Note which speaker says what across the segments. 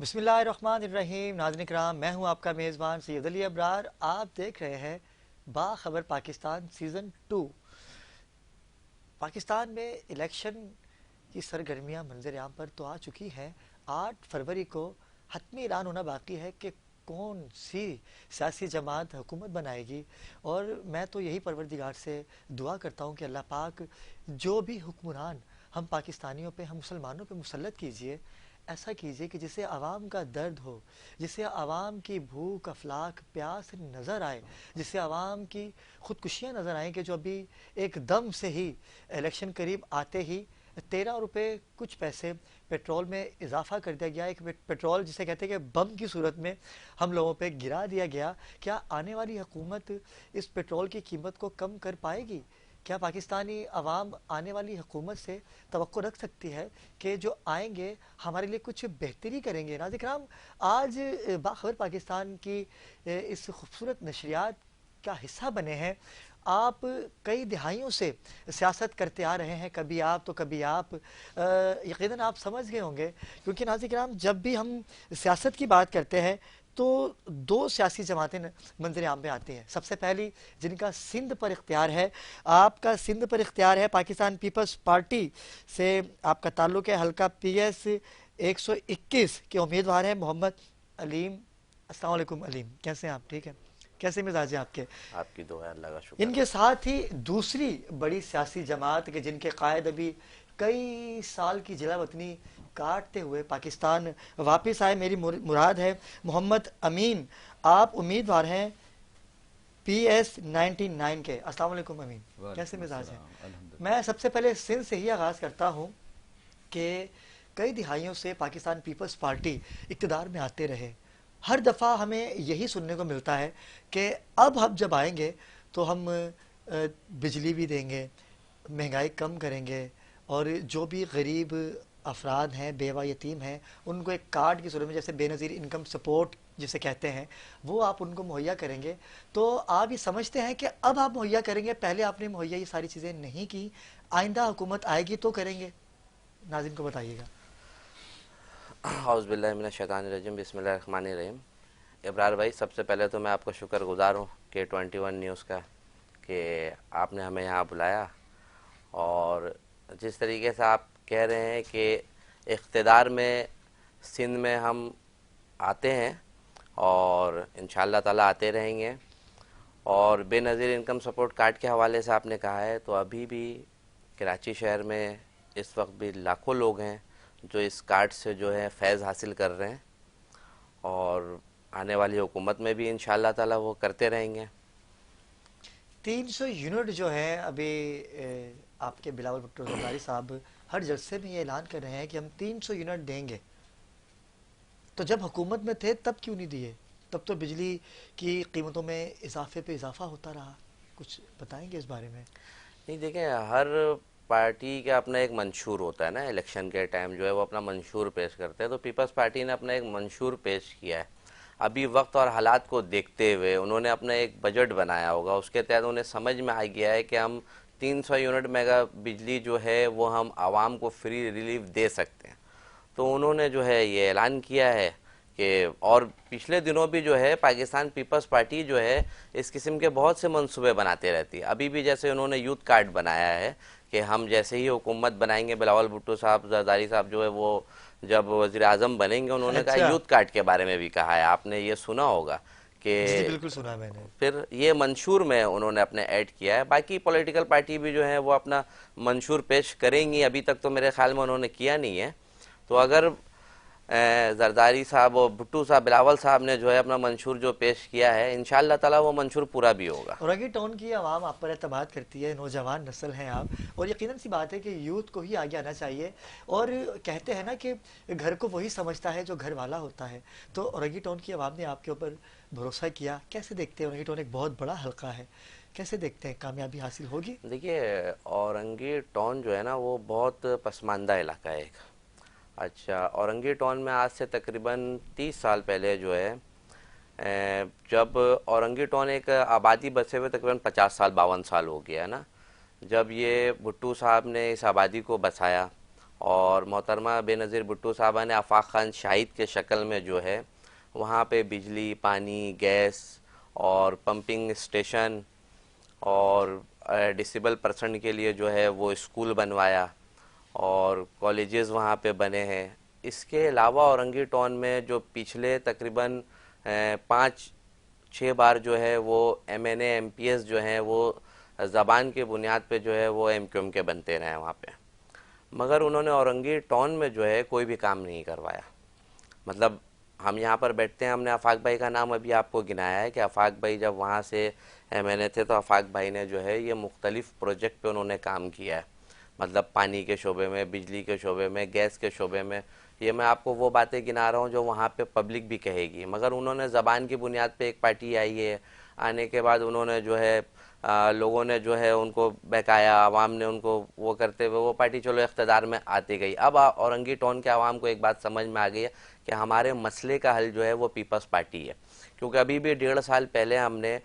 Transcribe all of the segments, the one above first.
Speaker 1: بسم اللہ الرحمن الرحیم. ناظرین کرام، میں ہوں آپ کا میزبان سید علی ابرار. آپ دیکھ رہے ہیں باخبر پاکستان سیزن 2. پاکستان میں الیکشن کی سرگرمیاں منظر عام پر تو آ چکی ہیں. 8 فروری کو حتمی اعلان ہونا باقی ہے کہ کون سی سیاسی جماعت حکومت بنائے گی، اور میں تو یہی پروردگار سے دعا کرتا ہوں کہ اللہ پاک جو بھی حکمران ہم پاکستانیوں پہ، ہم مسلمانوں پہ مسلط کیجئے، ایسا کیجئے کہ جسے عوام کا درد ہو، جسے عوام کی بھوک افلاک پیاس نظر آئے، جسے عوام کی خودکشیاں نظر آئیں کہ جو ابھی ایک دم سے ہی الیکشن قریب آتے ہی 13 روپے کچھ پیسے پیٹرول میں اضافہ کر دیا گیا. ایک پیٹرول جسے کہتے ہیں کہ بم کی صورت میں ہم لوگوں پہ گرا دیا گیا. کیا آنے والی حکومت اس پیٹرول کی قیمت کو کم کر پائے گی؟ کیا پاکستانی عوام آنے والی حکومت سے توقع رکھ سکتی ہے کہ جو آئیں گے ہمارے لیے کچھ بہتری کریں گے؟ ناظرین کرام، آج باخبر پاکستان کی اس خوبصورت نشریات کا حصہ بنے ہیں. آپ کئی دہائیوں سے سیاست کرتے آ رہے ہیں، کبھی آپ تو کبھی آپ. یقیناً آپ سمجھ گئے ہوں گے، کیونکہ ناظرین کرام جب بھی ہم سیاست کی بات کرتے ہیں تو دو سیاسی جماعتیں منظر عام میں آتی ہیں. سب سے پہلی جن کا سندھ پر اختیار ہے، آپ کا سندھ پر اختیار ہے، پاکستان پیپلز پارٹی سے آپ کا تعلق ہے. حلقہ پی ایس 121 کے امیدوار ہیں محمد علیم. السلام علیکم علیم، کیسے ہیں آپ؟ ٹھیک ہے؟ کیسے مزاج ہیں آپ کے؟
Speaker 2: آپ کی دعا ہے، اللہ کا شکر
Speaker 1: ان
Speaker 2: ہے.
Speaker 1: کے ساتھ ہی دوسری بڑی سیاسی جماعت کہ جن کے قائد ابھی کئی سال کی جلا وطنی کاٹتے ہوئے پاکستان واپس آئے، میری مراد ہے محمد امین. آپ امیدوار ہیں پی ایس 99 کے. السلام علیکم امین، کیسے
Speaker 3: وعلیکم
Speaker 1: مزاج ہیں؟
Speaker 3: السلام. الحمدللہ.
Speaker 1: میں سب سے پہلے سندھ سے ہی آغاز کرتا ہوں کہ کئی دہائیوں سے پاکستان پیپلز پارٹی اقتدار میں آتے رہے. ہر دفعہ ہمیں یہی سننے کو ملتا ہے کہ اب ہم جب آئیں گے تو ہم بجلی بھی دیں گے، مہنگائی کم کریں گے، اور جو بھی غریب افراد ہیں، بیوہ یتیم ہیں، ان کو ایک کارڈ کی صورت میں، جیسے بے نظیر انکم سپورٹ جسے کہتے ہیں، وہ آپ ان کو مہیا کریں گے. تو آپ یہ سمجھتے ہیں کہ اب آپ مہیا کریں گے، پہلے آپ نے مہیا یہ ساری چیزیں نہیں کی، آئندہ حکومت آئے گی تو کریں گے؟ ناظرین کو بتائیے گا.
Speaker 2: اعوذ باللہ من الشیطان الرجیم، بسم اللہ الرحمن الرحیم. ابرار بھائی، سب سے پہلے تو میں آپ کا شکر گزار ہوں کہ 21 نیوز کا، کہ آپ نے ہمیں یہاں بلایا. اور جس طریقے سے آپ کہہ رہے ہیں کہ اقتدار میں سندھ میں ہم آتے ہیں اور انشاءاللہ تعالیٰ آتے رہیں گے. اور بے نظیر انکم سپورٹ کارڈ کے حوالے سے آپ نے کہا ہے، تو ابھی بھی کراچی شہر میں اس وقت بھی لاکھوں لوگ ہیں جو اس کارڈ سے جو ہے فیض حاصل کر رہے ہیں، اور آنے والی حکومت میں بھی انشاءاللہ تعالیٰ وہ کرتے رہیں گے.
Speaker 1: 300 یونٹ جو ہے ابھی آپ کے بلاول بھٹو زرداری صاحب ہر جلسے میں یہ اعلان کر رہے ہیں کہ ہم 300 یونٹ دیں گے. تو جب حکومت میں تھے تب کیوں نہیں دیے؟ تب تو بجلی کی قیمتوں میں اضافے پہ اضافہ ہوتا رہا. کچھ بتائیں گے اس بارے میں؟
Speaker 2: نہیں، دیکھیں، ہر پارٹی کا اپنا ایک منشور ہوتا ہے نا. الیکشن کے ٹائم جو ہے وہ اپنا منشور پیش کرتے ہیں، تو پیپلز پارٹی نے اپنا ایک منشور پیش کیا ہے. ابھی وقت اور حالات کو دیکھتے ہوئے انہوں نے اپنا ایک بجٹ بنایا ہوگا، اس کے تحت انہیں سمجھ میں آ گیا ہے کہ ہم 300 یونٹ میگا بجلی جو ہے وہ ہم عوام کو فری ریلیف دے سکتے ہیں. تو انہوں نے جو ہے یہ اعلان کیا ہے کہ، اور پچھلے دنوں بھی جو ہے پاکستان پیپلز پارٹی جو ہے اس قسم کے بہت سے منصوبے بناتے رہتی ہے. ابھی بھی جیسے انہوں نے یوتھ کارڈ بنایا ہے کہ ہم جیسے ہی حکومت بنائیں گے، بلاول بھٹو صاحب، زرداری صاحب جو ہے وہ جب وزیر اعظم بنیں گے، انہوں نے کہا
Speaker 1: اچھا،
Speaker 2: یوتھ کارڈ کے بارے میں بھی کہا ہے. آپ نے یہ سنا ہوگا کہ
Speaker 1: جی جی بالکل سنا میں نے.
Speaker 2: پھر یہ منشور میں انہوں نے اپنے ایڈ کیا ہے. باقی پولیٹیکل پارٹی بھی جو ہے وہ اپنا منشور پیش کریں گی. ابھی تک تو میرے خیال میں انہوں نے کیا نہیں ہے. تو اگر زرداری صاحب اور بھٹو صاحب، بلاول صاحب نے جو ہے اپنا منشور جو پیش کیا ہے، انشاءاللہ تعالیٰ وہ منشور پورا بھی ہوگا.
Speaker 1: اورنگی ٹون کی عوام آپ پر اعتماد کرتی ہے، نوجوان نسل ہیں آپ، اور یقیناً سی بات ہے کہ یوتھ کو ہی آگے آنا چاہیے. اور کہتے ہیں نا کہ گھر کو وہی سمجھتا ہے جو گھر والا ہوتا ہے. تو اورنگی ٹون کی عوام نے آپ کے اوپر بھروسہ کیا. کیسے دیکھتے ہیں؟ اورنگی ٹون ایک بہت بڑا حلقہ ہے، کیسے دیکھتے ہیں کامیابی حاصل ہوگی؟
Speaker 2: دیکھیے، اورنگی ٹون جو ہے نا وہ بہت پسماندہ علاقہ ہے ایک. اچھا، اورنگی ٹون میں آج سے تقریباً 30 سال پہلے جو ہے، جب اورنگی ٹون ایک آبادی بسے ہوئے تقریباً 50 سال 52 سال ہو گیا ہے نا، جب یہ بھٹو صاحب نے اس آبادی کو بسایا اور محترمہ بے نظیر بھٹو صاحبہ نے آفاق خان شاہد کے شکل میں جو ہے وہاں پہ بجلی، پانی، گیس اور پمپنگ اسٹیشن اور ڈسیبل پرسن کے لیے جو ہے وہ اسکول بنوایا اور کالجز وہاں پہ بنے ہیں. اس کے علاوہ اورنگی ٹاؤن میں جو پچھلے تقریباً 5-6 بار جو ہے وہ MNA MPs جو ہیں وہ زبان کی بنیاد پہ جو ہے وہ MQM کے بنتے رہے وہاں پہ، مگر انہوں نے اورنگی ٹاؤن میں جو ہے کوئی بھی کام نہیں کروایا. مطلب ہم یہاں پر بیٹھتے ہیں، ہم نے آفاق بھائی کا نام ابھی آپ کو گنایا ہے کہ آفاق بھائی جب وہاں سے MNA تھے تو آفاق بھائی نے جو ہے یہ مختلف پروجیکٹ پہ انہوں نے کام کیا ہے. مطلب پانی کے شعبے میں، بجلی کے شعبے میں، گیس کے شعبے میں. یہ میں آپ کو وہ باتیں گنا رہا ہوں جو وہاں پہ پبلک بھی کہے گی، مگر انہوں نے زبان کی بنیاد پہ ایک پارٹی آئی ہے، آنے کے بعد انہوں نے جو ہے لوگوں نے جو ہے ان کو بہکایا، عوام نے ان کو وہ کرتے ہوئے وہ پارٹی چلو اقتدار میں آتی گئی. اب اورنگی ٹاؤن کے عوام کو ایک بات سمجھ میں آ گئی ہے کہ ہمارے مسئلے کا حل جو ہے وہ پیپلز پارٹی ہے، کیونکہ ابھی بھی 1.5 سال پہلے ہم نے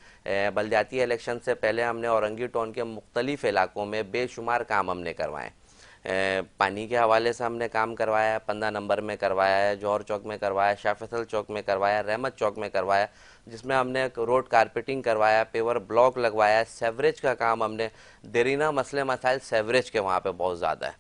Speaker 2: بلدیاتی الیکشن سے پہلے ہم نے اورنگی ٹاؤن کے مختلف علاقوں میں بے شمار کام ہم نے کروائے. پانی کے حوالے سے ہم نے کام کروایا ہے، 15 نمبر میں کروایا ہے، جوہر چوک میں کروایا ہے، شاہ فیصل چوک میں کروایا، رحمت چوک میں کروایا، جس میں ہم نے روڈ کارپیٹنگ کروایا، پیور بلاک لگوایا ہے. سیوریج کا کام ہم نے، دیرینہ مسئلے مسائل سیوریج کے وہاں پہ بہت زیادہ ہے،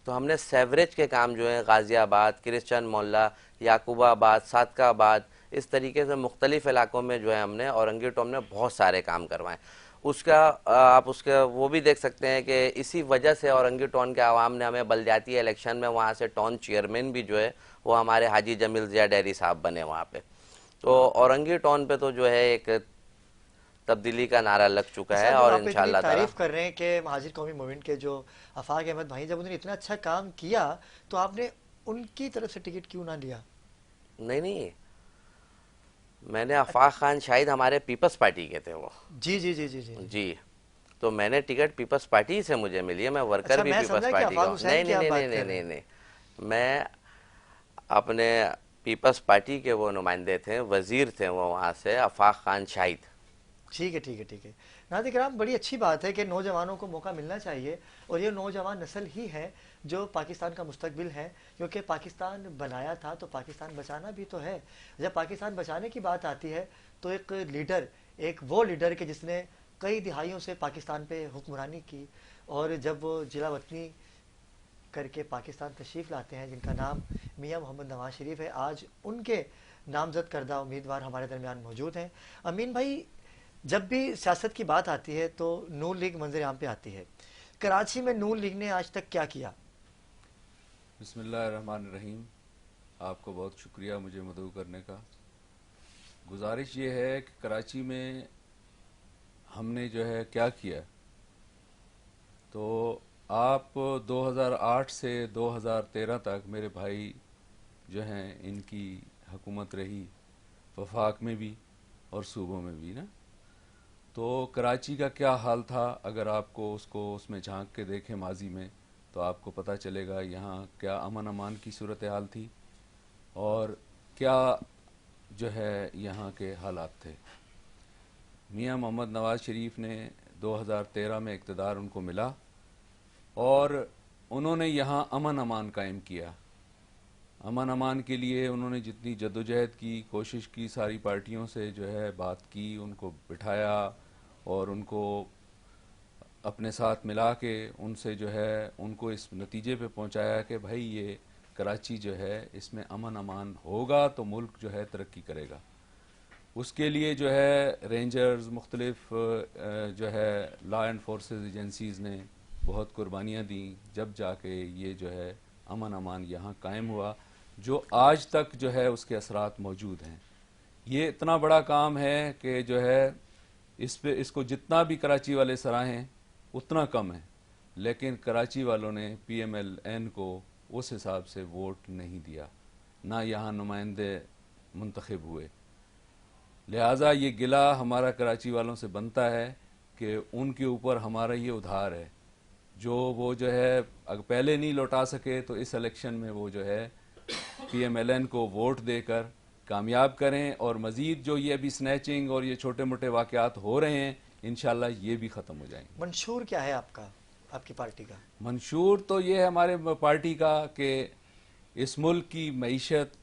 Speaker 2: تو ہم نے سیوریج کے کام جو ہیں غازی آباد، کرسچن محلہ، یعقوب آباد، صادقہ آباد، اس طریقے سے مختلف علاقوں میں جو ہے ہم نے اورنگی ٹاؤن میں بہت سارے کام کروائے. اس کا آپ اس کا وہ بھی دیکھ سکتے ہیں کہ اسی وجہ سے اورنگی ٹاؤن کے عوام نے ہمیں بلدیاتی الیکشن میں وہاں سے ٹاؤن چیئرمین بھی جو ہے وہ ہمارے حاجی جمیل ضیاء ڈیری صاحب بنے وہاں پہ. تو اورنگی ٹاؤن پہ تو جو ہے ایک تبدیلی کا نعرہ لگ چکا
Speaker 1: اچھا،
Speaker 2: ہے
Speaker 1: جو
Speaker 2: اور
Speaker 1: آپ اتنی
Speaker 2: انشاءاللہ تعالی.
Speaker 1: تعریف کر رہے ہیں کہ مہاجر قومی موومنٹ کے جو آفاق احمد بھائی، جب انہوں نے اتنا اچھا کام کیا تو آپ نے ان کی طرف سے ٹکٹ کیوں نہ لیا؟
Speaker 2: نہیں نہیں، میں نے آفاق خان شاہد ہمارے پیپلز پارٹی کے تھے وہ.
Speaker 1: جی جی جی جی جی جی.
Speaker 2: جی، تو میں نے ٹکٹ پیپلز پارٹی سے مجھے ملی ہے، میں ورکر
Speaker 1: اچھا،
Speaker 2: بھی
Speaker 1: میں
Speaker 2: پیپلز
Speaker 1: سمجھا کہ
Speaker 2: پارٹی کا
Speaker 1: آفاق
Speaker 2: ہوں.
Speaker 1: حسین
Speaker 2: نہیں
Speaker 1: کی
Speaker 2: نہیں
Speaker 1: آپ
Speaker 2: نہیں نہیں
Speaker 1: بات
Speaker 2: نہیں
Speaker 1: کر رہے
Speaker 2: نہیں
Speaker 1: ہیں.
Speaker 2: نہیں، میں اپنے پیپلز پارٹی کے وہ نمائندے تھے، وزیر تھے وہ وہاں سے، آفاق خان شاہد.
Speaker 1: ٹھیک ہے ٹھیک ہے ٹھیک ہے. ناظرین کرام، بڑی اچھی بات ہے کہ نوجوانوں کو موقع ملنا چاہیے، اور یہ نوجوان نسل ہی ہے جو پاکستان کا مستقبل ہے، کیونکہ پاکستان بنایا تھا تو پاکستان بچانا بھی تو ہے. جب پاکستان بچانے کی بات آتی ہے تو ایک لیڈر، ایک وہ لیڈر کہ جس نے کئی دہائیوں سے پاکستان پہ حکمرانی کی، اور جب وہ جلا وطنی کر کے پاکستان تشریف لاتے ہیں، جن کا نام میاں محمد نواز شریف ہے، آج ان کے نامزد کردہ امیدوار ہمارے درمیان موجود ہیں. امین بھائی، جب بھی سیاست کی بات آتی ہے تو نون لیگ منظر عام پہ آتی ہے. کراچی میں نون لیگ نے آج تک کیا کیا؟
Speaker 3: بسم اللہ الرحمن الرحیم. آپ کو بہت شکریہ مجھے مدعو کرنے کا. گزارش یہ ہے کہ کراچی میں ہم نے جو ہے کیا کیا، تو آپ 2008 سے 2013 تک میرے بھائی جو ہیں ان کی حکومت رہی، وفاق میں بھی اور صوبوں میں بھی نا. تو کراچی کا کیا حال تھا، اگر آپ کو اس میں جھانک کے دیکھیں ماضی میں تو آپ کو پتہ چلے گا یہاں کیا امن امان کی صورتحال تھی اور کیا جو ہے یہاں کے حالات تھے. میاں محمد نواز شریف نے 2013 میں اقتدار ان کو ملا اور انہوں نے یہاں امن امان قائم کیا. امن امان کے لیے انہوں نے جتنی جدوجہد کی، کوشش کی، ساری پارٹیوں سے جو ہے بات کی، ان کو بٹھایا اور ان کو اپنے ساتھ ملا کے ان سے جو ہے ان کو اس نتیجے پہ پہنچایا کہ بھائی یہ کراچی جو ہے اس میں امن امان ہوگا تو ملک جو ہے ترقی کرے گا. اس کے لیے جو ہے رینجرز، مختلف جو ہے لا اینڈ فورسز ایجنسیز نے بہت قربانیاں دیں، جب جا کے یہ جو ہے امن امان یہاں قائم ہوا، جو آج تک جو ہے اس کے اثرات موجود ہیں. یہ اتنا بڑا کام ہے کہ جو ہے اس کو جتنا بھی کراچی والے سراہیں اتنا کم ہے، لیکن کراچی والوں نے پی ایم ایل این کو اس حساب سے ووٹ نہیں دیا، نہ یہاں نمائندے منتخب ہوئے. لہٰذا یہ گلہ ہمارا کراچی والوں سے بنتا ہے کہ ان کے اوپر ہمارا یہ ادھار ہے، جو وہ جو ہے اگر پہلے نہیں لوٹا سکے تو اس الیکشن میں وہ جو ہے پی ایم ایل این کو ووٹ دے کر کامیاب کریں، اور مزید جو یہ ابھی سنیچنگ اور یہ چھوٹے موٹے واقعات ہو رہے ہیں انشاءاللہ یہ بھی ختم ہو جائیں گے.
Speaker 1: منشور کیا ہے آپ کا؟ آپ کی پارٹی کا؟
Speaker 3: منشور تو یہ ہے ہمارے پارٹی کا کہ اس ملک کی معیشت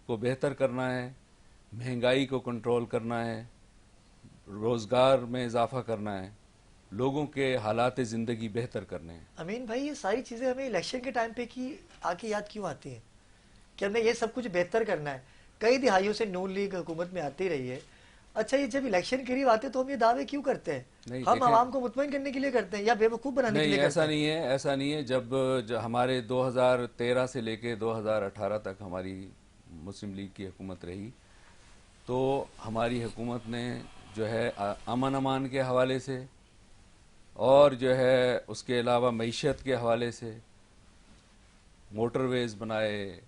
Speaker 3: کو بہتر کرنا ہے، مہنگائی کو کنٹرول کرنا ہے، روزگار میں اضافہ کرنا ہے، لوگوں کے حالات زندگی بہتر کرنے ہیں۔
Speaker 1: امین بھائی، یہ ساری چیزیں ہمیں الیکشن کے ٹائم پہ کی آ کے یاد کیوں آتی ہیں کہ ہمیں یہ سب کچھ بہتر کرنا ہے؟ کئی دہائیوں سے نون لیگ حکومت میں آتی رہی ہے. اچھا، یہ جب الیکشن قریب آتے تو ہم یہ دعوے کیوں کرتے ہیں؟
Speaker 3: نہیں
Speaker 1: ہم
Speaker 3: دیکھیں،
Speaker 1: عوام کو مطمئن کرنے کے لیے کرتے ہیں یا بے وقوف بنانے کے
Speaker 3: نہیں
Speaker 1: لیے کرتے
Speaker 3: ایسا
Speaker 1: ہیں؟
Speaker 3: نہیں ہے، ایسا نہیں ہے۔ جب ہمارے 2013 سے لے کے 2018 تک ہماری مسلم لیگ کی حکومت رہی تو ہماری حکومت نے جو ہے امن امان کے حوالے سے اور جو ہے اس کے علاوہ معیشت کے حوالے سے موٹر ویز بنائے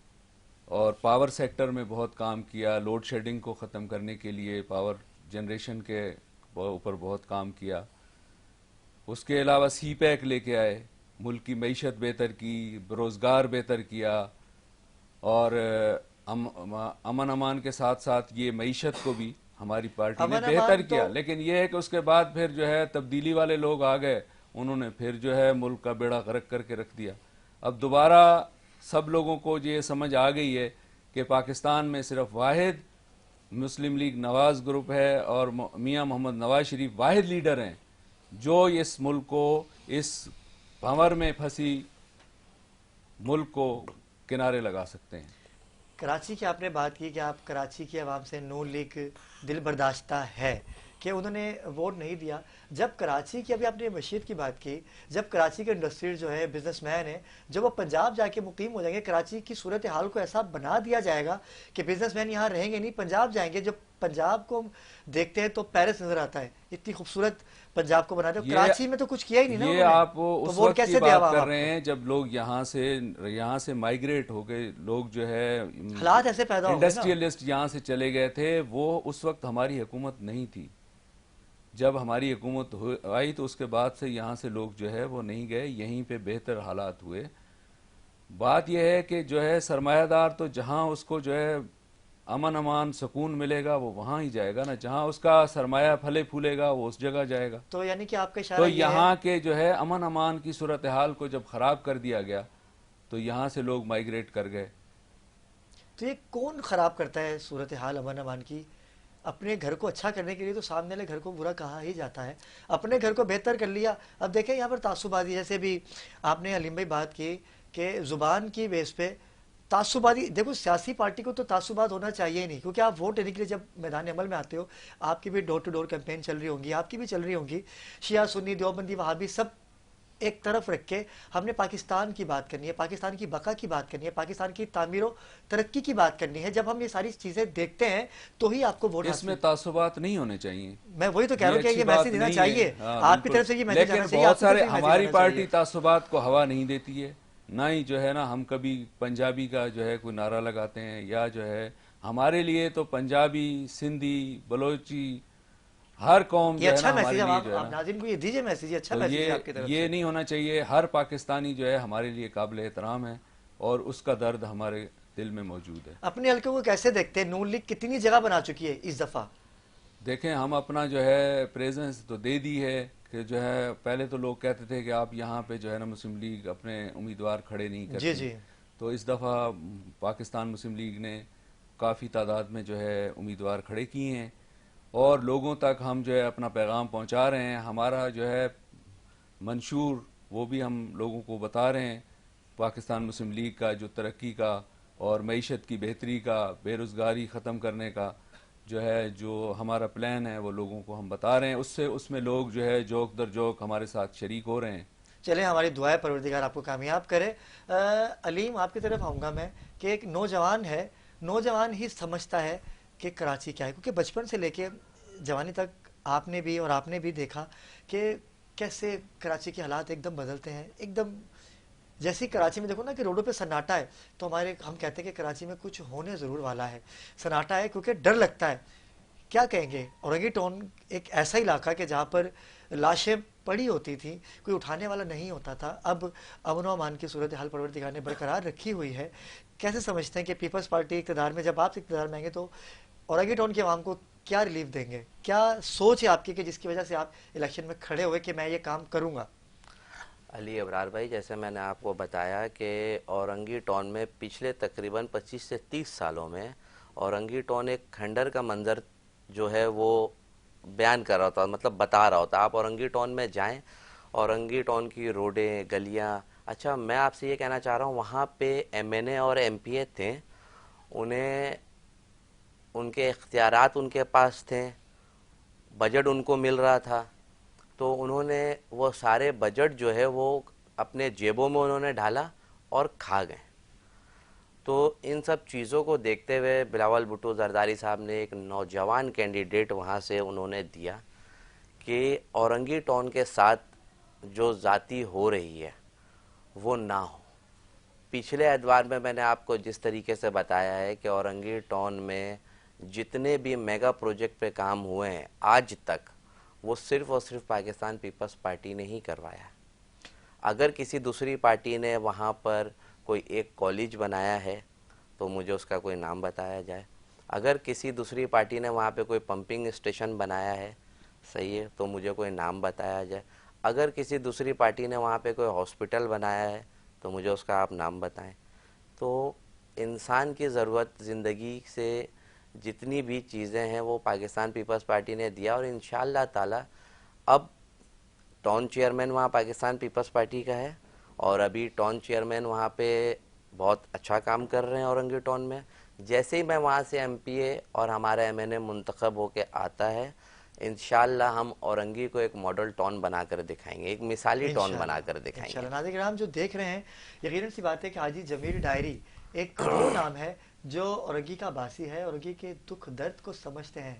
Speaker 3: اور پاور سیکٹر میں بہت کام کیا، لوڈ شیڈنگ کو ختم کرنے کے لیے پاور جنریشن کے اوپر بہت کام کیا۔ اس کے علاوہ سی پیک لے کے آئے، ملک کی معیشت بہتر کی، روزگار بہتر کیا، اور امن امان کے ساتھ ساتھ یہ معیشت کو بھی ہماری پارٹی نے
Speaker 1: امن
Speaker 3: بہتر
Speaker 1: امان
Speaker 3: کیا۔
Speaker 1: تو
Speaker 3: لیکن یہ ہے کہ اس کے بعد پھر جو ہے تبدیلی والے لوگ آ گئے، انہوں نے پھر جو ہے ملک کا بیڑا غرق کر کے رکھ دیا۔ اب دوبارہ سب لوگوں کو یہ سمجھ آ گئی ہے کہ پاکستان میں صرف واحد مسلم لیگ نواز گروپ ہے اور میاں محمد نواز شریف واحد لیڈر ہیں جو اس ملک کو، اس بھنور میں پھنسی ملک کو کنارے لگا سکتے ہیں۔
Speaker 1: کراچی کی آپ نے بات کی کہ آپ کراچی کی عوام سے نون لیگ دل برداشتہ ہے کہ انہوں نے ووٹ نہیں دیا۔ جب کراچی کی، ابھی آپ نے مشیر کی بات کی، جب کراچی کے انڈسٹری جو ہے، بزنس مین ہیں، جب وہ پنجاب جا کے مقیم ہو جائیں گے، کراچی کی صورتحال کو ایسا بنا دیا جائے گا کہ بزنس مین یہاں رہیں گے نہیں، پنجاب جائیں گے۔ جب پنجاب کو دیکھتے ہیں تو پیرس نظر آتا ہے، اتنی خوبصورت پنجاب کو بنا دیا۔ کراچی میں تو کچھ کیا ہی نہیں نا
Speaker 3: یہ
Speaker 1: انہوں نے،
Speaker 3: آپ
Speaker 1: تو
Speaker 3: اس
Speaker 1: ووٹ
Speaker 3: وقت کی
Speaker 1: کیسے دیا
Speaker 3: بات
Speaker 1: عوام
Speaker 3: کر
Speaker 1: آپ
Speaker 3: رہے
Speaker 1: کو؟
Speaker 3: ہیں جب لوگ یہاں سے مائیگریٹ ہو گئے، لوگ جو ہے
Speaker 1: حالات ایسے پیدا ہو گئے نا۔
Speaker 3: انڈسٹریلسٹ یہاں سے چلے گئے تھے، وہ اس وقت ہماری حکومت نہیں تھی۔ جب ہماری حکومت آئی تو اس کے بعد سے یہاں سے لوگ جو ہے وہ نہیں گئے، یہیں پہ بہتر حالات ہوئے۔ بات یہ ہے کہ جو ہے سرمایہ دار تو جہاں اس کو جو ہے امن امان سکون ملے گا وہ وہاں ہی جائے گا نا، جہاں اس کا سرمایہ پھلے پھولے گا وہ اس جگہ جائے گا۔
Speaker 1: تو یعنی کہ آپ کا
Speaker 3: تو
Speaker 1: اشارہ یہ ہے،
Speaker 3: یہاں کے جو ہے امن امان کی صورتحال کو جب خراب کر دیا گیا تو یہاں سے لوگ مائیگریٹ کر گئے۔
Speaker 1: تو یہ کون خراب کرتا ہے صورتحال امن امان کی؟ اپنے گھر کو اچھا کرنے کے لیے تو سامنے والے گھر کو برا کہا ہی جاتا ہے، اپنے گھر کو بہتر کر لیا۔ اب دیکھیں یہاں پر تعصباتی، جیسے بھی آپ نے علیم بھائی بات کی کہ زبان کی بیس پہ تعصباتی، دیکھو سیاسی پارٹی کو تو تعصبات ہونا چاہیے ہی نہیں، کیونکہ آپ ووٹ دینے کے لیے جب میدان عمل میں آتے ہو، آپ کی بھی ڈور ٹو ڈور کیمپین چل رہی ہوں گی، آپ کی بھی چل رہی ہوں گی، شیعہ سنی دیوبندی وہابی سب ایک طرف رکھ کے ہم نے پاکستان کی بات کرنی ہے، پاکستان کی بقا کی بات کرنی ہے، پاکستان کی تعمیر و ترقی کی بات کرنی ہے۔ جب ہم یہ ساری چیزیں دیکھتے ہیں تو ہی آپ کو ووٹ
Speaker 3: اس میں
Speaker 1: حاصل۔
Speaker 3: تعصبات نہیں ہونے چاہیے،
Speaker 1: میں وہی تو کہہ رہا
Speaker 3: یہ
Speaker 1: ہوں کہ
Speaker 3: اچھی
Speaker 1: یہ
Speaker 3: بات
Speaker 1: میسج دینا
Speaker 3: نہیں
Speaker 1: چاہیے،
Speaker 3: ہے۔ ہاں
Speaker 1: آپ کی
Speaker 3: بالکل،
Speaker 1: طرف سے یہ میسج
Speaker 3: لیکن
Speaker 1: جانا چاہیے،
Speaker 3: بہت
Speaker 1: آپ کی طرف
Speaker 3: سارے
Speaker 1: سے یہ میسج
Speaker 3: ہماری
Speaker 1: جانا
Speaker 3: پارٹی
Speaker 1: چاہیے۔
Speaker 3: تعصبات کو ہوا نہیں دیتی ہے، نہ ہی جو ہے نا ہم کبھی پنجابی کا جو ہے کوئی نعرہ لگاتے ہیں، یا جو ہے ہمارے لیے تو پنجابی، سندھی، بلوچی، ہر قوم
Speaker 1: یہ
Speaker 3: جو ہے
Speaker 1: اچھا
Speaker 3: نا ہمارے
Speaker 1: میسج ہے،
Speaker 3: لیے جو ہے
Speaker 1: آپ
Speaker 3: نا،
Speaker 1: ناظرین کو یہ دیجیے میسج، یہ اچھا
Speaker 3: تو
Speaker 1: میسج ہے آپ کی طرف
Speaker 3: یہ
Speaker 1: سے۔
Speaker 3: نہیں ہونا چاہیے۔ ہر پاکستانی جو ہے ہمارے لیے قابل احترام ہے اور اس کا درد ہمارے دل میں موجود ہے۔
Speaker 1: اپنے حلقے کو کیسے دیکھتے ہیں؟ نون لیگ کتنی جگہ بنا چکی ہے اس دفعہ؟
Speaker 3: دیکھیں ہم اپنا جو ہے پریزنس تو دے دی ہے کہ جو ہے پہلے تو لوگ کہتے تھے کہ آپ یہاں پہ جو ہے نا مسلم لیگ اپنے امیدوار کھڑے نہیں
Speaker 1: جی
Speaker 3: کرتی،
Speaker 1: جی،
Speaker 3: تو اس دفعہ پاکستان مسلم لیگ نے کافی تعداد میں جو ہے امیدوار کھڑے کیے ہیں اور لوگوں تک ہم جو ہے اپنا پیغام پہنچا رہے ہیں۔ ہمارا جو ہے منشور وہ بھی ہم لوگوں کو بتا رہے ہیں، پاکستان مسلم لیگ کا جو ترقی کا اور معیشت کی بہتری کا، بے روزگاری ختم کرنے کا جو ہے جو ہمارا پلان ہے وہ لوگوں کو ہم بتا رہے ہیں۔ اس میں لوگ جو ہے جوک در جوک ہمارے ساتھ شریک ہو رہے ہیں۔
Speaker 1: چلیں ہماری دعائیں پروردگار آپ کو کامیاب کرے۔ علیم آپ کی طرف آؤں گا میں کہ ایک نوجوان ہے، نوجوان ہی سمجھتا ہے کہ کراچی کیا ہے، کیونکہ بچپن سے لے کے جوانی تک آپ نے بھی اور آپ نے بھی دیکھا کہ کیسے کراچی کے حالات ایک دم بدلتے ہیں، ایک دم جیسی کراچی میں دیکھو نا کہ روڈوں پہ سناٹا ہے تو ہم کہتے ہیں کہ کراچی میں کچھ ہونے ضرور والا ہے، سناٹا ہے کیونکہ ڈر لگتا ہے۔ کیا کہیں گے؟ اورنگی ٹون ایک ایسا علاقہ کہ جہاں پر لاشیں پڑی ہوتی تھیں، کوئی اٹھانے والا نہیں ہوتا تھا، اب امن و امان کی صورتحال پروردگار نے برقرار رکھی ہوئی ہے۔ کیسے سمجھتے ہیں کہ پیپلز پارٹی اقتدار میں، جب آپ اقتدار میں آئیں گے تو اورنگی ٹون کے عوام کو کیا ریلیف دیں گے؟ کیا سوچ ہے آپ کی کہ جس کی وجہ سے آپ الیکشن میں کھڑے ہوئے کہ میں یہ کام کروں گا؟
Speaker 2: علی ابرار بھائی، جیسے میں نے آپ کو بتایا کہ اورنگی ٹون میں پچھلے تقریباً 25 سے 30 سالوں میں اورنگی ٹون ایک کھنڈر کا منظر جو ہے وہ بیان کر رہا ہوتا، مطلب بتا رہا ہوتا. آپ اورنگی ٹون میں جائیں، اورنگی ٹون کی روڈیں، گلیاں. اچھا، میں آپ سے یہ کہنا چاہ رہا ہوں، وہاں پہ ایم این اے اور ایم پی اے تھے، انہیں ان کے اختیارات ان کے پاس تھے، بجٹ ان کو مل رہا تھا، تو انہوں نے وہ سارے بجٹ جو ہے وہ اپنے جیبوں میں انہوں نے ڈالا اور کھا گئے. تو ان سب چیزوں کو دیکھتے ہوئے بلاول بھٹو زرداری صاحب نے ایک نوجوان کینڈیڈیٹ وہاں سے انہوں نے دیا کہ اورنگی ٹون کے ساتھ جو ذاتی ہو رہی ہے وہ نہ ہو. پچھلے ادوار میں نے آپ کو جس طریقے سے بتایا ہے کہ اورنگی ٹون میں جتنے بھی میگا پروجیکٹ پہ کام ہوئے ہیں آج تک، وہ صرف اور صرف پاکستان پیپلز پارٹی نے ہی کروایا. اگر کسی دوسری پارٹی نے وہاں پر کوئی ایک کالج بنایا ہے تو مجھے اس کا کوئی نام بتایا جائے. اگر کسی دوسری پارٹی نے وہاں پہ کوئی پمپنگ اسٹیشن بنایا ہے، صحیح ہے، تو مجھے کوئی نام بتایا جائے. اگر کسی دوسری پارٹی نے وہاں پہ کوئی ہاسپٹل بنایا ہے تو مجھے اس کا آپ نام بتائیں. تو انسان کی ضرورت زندگی سے جتنی بھی چیزیں ہیں وہ پاکستان پیپلز پارٹی نے دیا، اور انشاءاللہ تعالی اب ٹاؤن چیئرمین وہاں پاکستان پیپلز پارٹی کا ہے، اور ابھی ٹاؤن چیئرمین وہاں پہ بہت اچھا کام کر رہے ہیں اورنگی ٹاؤن میں. جیسے ہی میں وہاں سے ایم پی اے اور ہمارا ایم این اے منتخب ہو کے آتا ہے، انشاءاللہ ہم اورنگی کو ایک ماڈل ٹاؤن بنا کر دکھائیں گے، ایک مثالی ٹاؤن بنا
Speaker 1: انشاءاللہ
Speaker 2: کر دکھائیں گے.
Speaker 1: انشاءاللہ. ناظرین کرام جو دیکھ رہے ہیں، یقیناً سی بات ہے کہ حاجی جمیل ڈائری ایک وہ نام ہے جو اورنگی کا باسی ہے، اورنگی کے دکھ درد کو سمجھتے ہیں.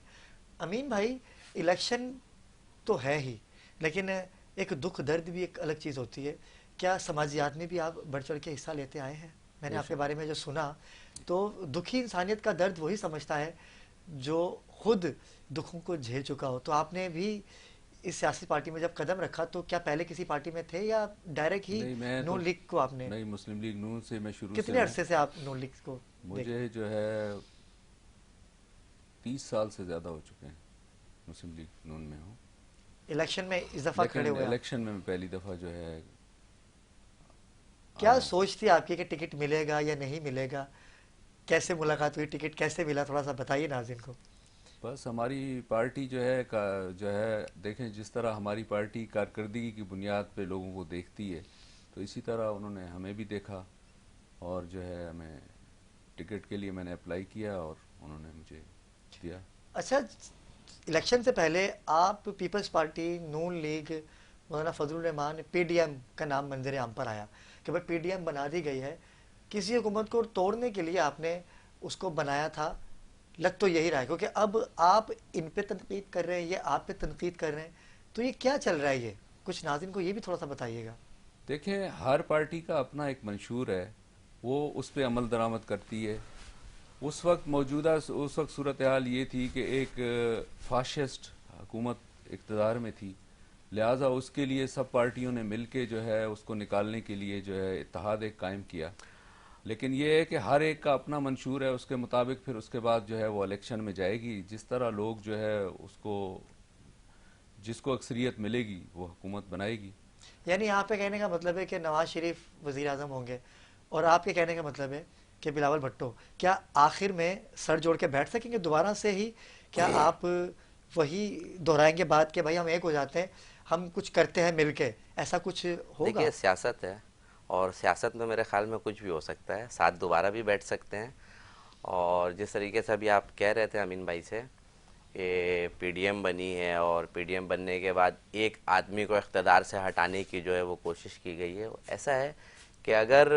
Speaker 1: امین بھائی، الیکشن تو ہے ہی، لیکن ایک دکھ درد بھی ایک الگ چیز ہوتی ہے. کیا سماجیات میں بھی آپ بڑھ چڑھ کے حصہ لیتے آئے ہیں؟ میں نے
Speaker 3: بے
Speaker 1: آپ کے
Speaker 3: شک.
Speaker 1: بارے میں جو سنا، تو دکھی انسانیت کا درد وہی سمجھتا ہے جو خود دکھوں کو جھیل چکا ہو. تو آپ نے بھی اس سیاسی پارٹی میں جب قدم رکھا تو کیا پہلے کسی پارٹی میں تھے یا ڈائریکٹ ہی
Speaker 3: نہیں، میں تو
Speaker 1: نون لیگ کو آپ نے؟
Speaker 3: نہیں، مسلم لیگ نون سے میں شروع سے
Speaker 1: کتنے
Speaker 3: ہوں.
Speaker 1: عرصے سے آپ نون لیگ کو دیکھ رہے
Speaker 3: مجھے جو ہے 30 سال سے زیادہ ہو چکے ہیں مسلم لیگ نون میں ہوں.
Speaker 1: ہیں؟ الیکشن میں اس دفعہ کھڑے
Speaker 3: لیکن
Speaker 1: ہوئے آپ،
Speaker 3: الیکشن میں پہلی دفعہ جو ہے
Speaker 1: کیا
Speaker 3: آیا ہوں.
Speaker 1: سوچ تھی آپ کی کہ ٹکٹ ملے گا یا نہیں ملے گا؟ کیسے ملاقات ہوئی؟ ٹکٹ کیسے ملا؟ تھوڑا سا بتائیے ناظرین کو.
Speaker 3: بس ہماری پارٹی جو ہے دیکھیں، جس طرح ہماری پارٹی کارکردگی کی بنیاد پہ لوگوں کو دیکھتی ہے، تو اسی طرح انہوں نے ہمیں بھی دیکھا، اور جو ہے ہمیں ٹکٹ کے لیے میں نے اپلائی کیا اور انہوں نے مجھے دیا.
Speaker 1: اچھا، الیکشن سے پہلے آپ پیپلز پارٹی، نون لیگ، مولانا فضل الرحمان، پی ڈی ایم کا نام منظر عام پر آیا کہ بھائی پی ڈی ایم بنا دی گئی ہے. کسی حکومت کو توڑنے کے لیے آپ نے اس کو بنایا تھا، لگ تو یہی رہا ہے، کیونکہ اب آپ ان پہ تنقید کر رہے ہیں، یہ آپ پہ تنقید کر رہے ہیں. تو یہ کیا چل رہا ہے؟ یہ کچھ ناظرین کو یہ بھی تھوڑا سا بتائیے گا.
Speaker 3: دیکھیں، ہر پارٹی کا اپنا ایک منشور ہے، وہ اس پہ عمل درآمد کرتی ہے. اس وقت صورتحال یہ تھی کہ ایک فاشسٹ حکومت اقتدار میں تھی، لہٰذا اس کے لیے سب پارٹیوں نے مل کے جو ہے اس کو نکالنے کے لیے جو ہے اتحاد ایک قائم کیا. لیکن یہ ہے کہ ہر ایک کا اپنا منشور ہے، اس کے مطابق پھر اس کے بعد جو ہے وہ الیکشن میں جائے گی. جس طرح لوگ جو ہے جس کو اکثریت ملے گی وہ حکومت بنائے گی.
Speaker 1: یعنی یہاں پہ کہنے کا مطلب ہے کہ نواز شریف وزیر اعظم ہوں گے، اور آپ کے کہنے کا مطلب ہے کہ بلاول بھٹو کیا آخر میں سر جوڑ کے بیٹھ سکیں گے دوبارہ سے ہی؟ کیا آپ وہی دہرائیں گے بات کہ بھائی ہم ایک ہو جاتے ہیں، ہم کچھ کرتے ہیں مل کے؟ ایسا کچھ ہوگا؟
Speaker 2: دیکھیے، سیاست ہے، اور سیاست میں میرے خیال میں کچھ بھی ہو سکتا ہے. ساتھ دوبارہ بھی بیٹھ سکتے ہیں. اور جس طریقے سے ابھی آپ کہہ رہے تھے امین بھائی سے کہ پی ڈی ایم بنی ہے، اور پی ڈی ایم بننے کے بعد ایک آدمی کو اقتدار سے ہٹانے کی جو ہے وہ کوشش کی گئی ہے. ایسا ہے کہ اگر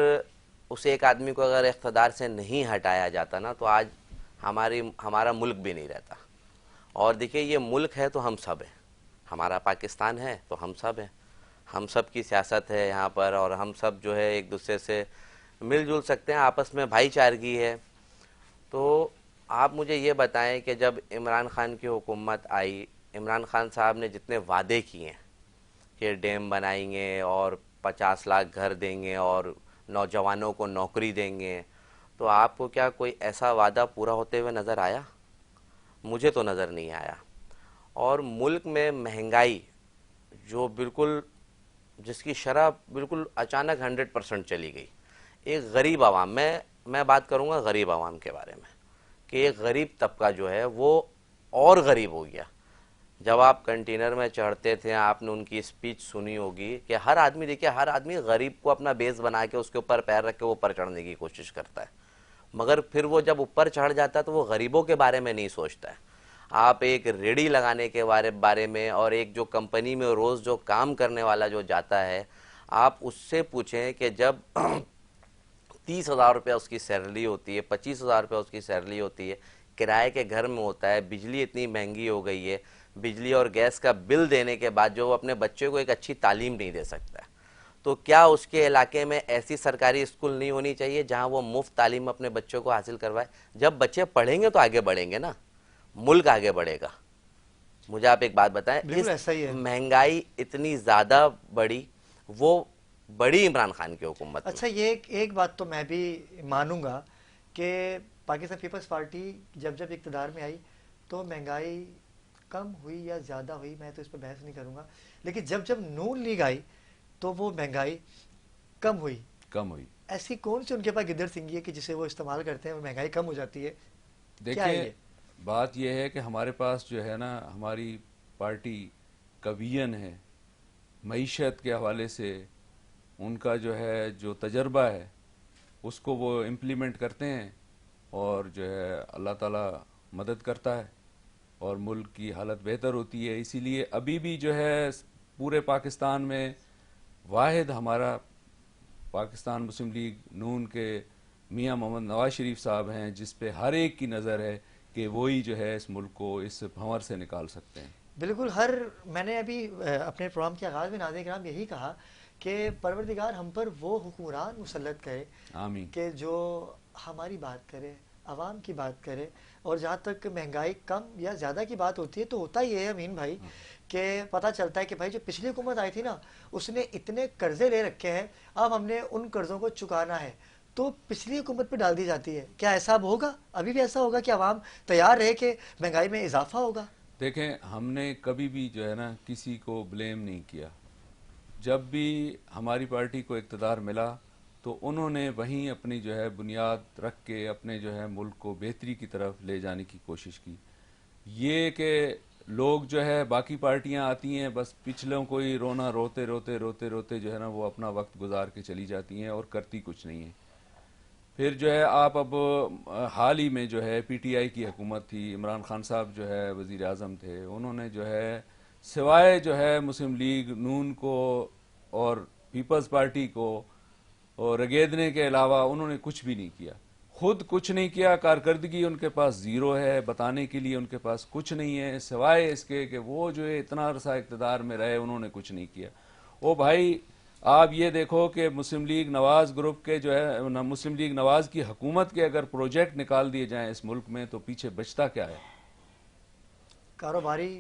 Speaker 2: اس ایک آدمی کو اگر اقتدار سے نہیں ہٹایا جاتا نا، تو آج ہمارا ملک بھی نہیں رہتا. اور دیکھیے، یہ ملک ہے تو ہم سب ہیں، ہمارا پاکستان ہے تو ہم سب ہیں، ہم سب کی سیاست ہے یہاں پر، اور ہم سب جو ہے ایک دوسرے سے مل جل سکتے ہیں، آپس میں بھائی چارگی ہے. تو آپ مجھے یہ بتائیں کہ جب عمران خان کی حکومت آئی، عمران خان صاحب نے جتنے وعدے کیے ہیں کہ ڈیم بنائیں گے اور 50 لاکھ گھر دیں گے اور نوجوانوں کو نوکری دیں گے، تو آپ کو کیا کوئی ایسا وعدہ پورا ہوتے ہوئے نظر آیا؟ مجھے تو نظر نہیں آیا. اور ملک میں مہنگائی جو بالکل جس کی شرح بالکل اچانک 100% چلی گئی. ایک غریب عوام میں بات کروں گا غریب عوام کے بارے میں کہ ایک غریب طبقہ جو ہے وہ اور غریب ہو گیا. جب آپ کنٹینر میں چڑھتے تھے آپ نے ان کی اسپیچ سنی ہوگی کہ ہر آدمی, دیکھیے ہر آدمی غریب کو اپنا بیس بنا کے اس کے اوپر پیر رکھ کے وہ اوپر چڑھنے کی کوشش کرتا ہے, مگر پھر وہ جب اوپر چڑھ جاتا ہے تو وہ غریبوں کے بارے میں نہیں سوچتا ہے. آپ ایک ریڑھی لگانے کے بارے میں اور ایک جو کمپنی میں روز جو کام کرنے والا جو جاتا ہے, آپ اس سے پوچھیں کہ جب 30,000 روپے اس کی سیلری ہوتی ہے, 25,000 روپے اس کی سیلری ہوتی ہے, کرائے کے گھر میں ہوتا ہے, بجلی اتنی مہنگی ہو گئی ہے, بجلی اور گیس کا بل دینے کے بعد جو وہ اپنے بچے کو ایک اچھی تعلیم نہیں دے سکتا ہے, تو کیا اس کے علاقے میں ایسی سرکاری اسکول نہیں ہونی چاہیے جہاں وہ مفت تعلیم اپنے بچوں کو حاصل کروائے؟ جب بچے پڑھیں گے تو آگے بڑھیں گے نا, ملک آگے بڑھے گا. مجھے آپ ایک بات بتائیں,
Speaker 1: بالکل
Speaker 2: اس
Speaker 1: ایسا ہی ہے.
Speaker 2: مہنگائی اتنی زیادہ بڑی, وہ بڑی عمران خان کی حکومت میں.
Speaker 1: اچھا یہ ایک بات تو میں بھی مانوں گا کہ پاکستان پیپلز پارٹی جب اقتدار میں آئی تو مہنگائی کم ہوئی یا زیادہ ہوئی میں تو اس پہ بحث نہیں کروں گا, لیکن جب نون لیگ آئی تو وہ مہنگائی کم ہوئی.
Speaker 3: کم ہوئی.
Speaker 1: ایسی کون سی ان کے پاس گدڑ سنگھی ہے کہ جسے وہ استعمال کرتے ہیں اور مہنگائی کم ہو جاتی ہے؟ کیا ہے
Speaker 3: دیکھیں
Speaker 1: یہ؟
Speaker 3: بات یہ ہے کہ ہمارے پاس جو ہے نا ہماری پارٹی کا ویژن ہے, معیشت کے حوالے سے ان کا جو ہے جو تجربہ ہے اس کو وہ امپلیمنٹ کرتے ہیں, اور جو ہے اللہ تعالیٰ مدد کرتا ہے اور ملک کی حالت بہتر ہوتی ہے. اسی لیے ابھی بھی جو ہے پورے پاکستان میں واحد ہمارا پاکستان مسلم لیگ نون کے میاں محمد نواز شریف صاحب ہیں, جس پہ ہر ایک کی نظر ہے کہ وہی جو ہے اس ملک کو اس بھنور سے نکال سکتے ہیں.
Speaker 1: بالکل. میں نے ابھی اپنے پروگرام کے آغاز میں ناظرین کرام یہی کہا کہ پروردگار ہم پر وہ حکمران مسلط کرے
Speaker 3: آمین.
Speaker 1: کہ جو ہماری بات کرے, عوام کی بات کرے, اور جہاں تک مہنگائی کم یا زیادہ کی بات ہوتی ہے تو ہوتا ہی ہے امین بھائی کہ پتہ چلتا ہے کہ بھائی جو پچھلی حکومت آئی تھی نا اس نے اتنے قرضے لے رکھے ہیں, اب ہم نے ان قرضوں کو چکانا ہے تو پچھلی حکومت پہ ڈال دی جاتی ہے. کیا ایسا اب ہوگا؟ ابھی بھی ایسا ہوگا کہ عوام تیار رہے کہ مہنگائی میں اضافہ ہوگا؟
Speaker 3: دیکھیں ہم نے کبھی بھی جو ہے نا کسی کو بلیم نہیں کیا. جب بھی ہماری پارٹی کو اقتدار ملا تو انہوں نے وہیں اپنی جو ہے بنیاد رکھ کے اپنے جو ہے ملک کو بہتری کی طرف لے جانے کی کوشش کی. یہ کہ لوگ جو ہے باقی پارٹیاں آتی ہیں بس پچھلوں کو ہی رونا روتے روتے روتے روتے جو ہے نا وہ اپنا وقت گزار کے چلی جاتی ہیں اور کرتی کچھ نہیں ہیں. پھر جو ہے آپ اب حال ہی میں جو ہے پی ٹی آئی کی حکومت تھی, عمران خان صاحب جو ہے وزیر اعظم تھے, انہوں نے جو ہے سوائے جو ہے مسلم لیگ نون کو اور پیپلز پارٹی کو اور رگیدنے کے علاوہ انہوں نے کچھ بھی نہیں کیا. خود کچھ نہیں کیا, کارکردگی ان کے پاس زیرو ہے, بتانے کے لیے ان کے پاس کچھ نہیں ہے سوائے اس کے کہ وہ جو ہے اتنا عرصہ اقتدار میں رہے انہوں نے کچھ نہیں کیا. او بھائی آپ یہ دیکھو کہ مسلم لیگ نواز گروپ کے جو ہے مسلم لیگ نواز کی حکومت کے اگر پروجیکٹ نکال دیے جائیں اس ملک میں تو پیچھے بچتا کیا ہے؟
Speaker 1: کاروباری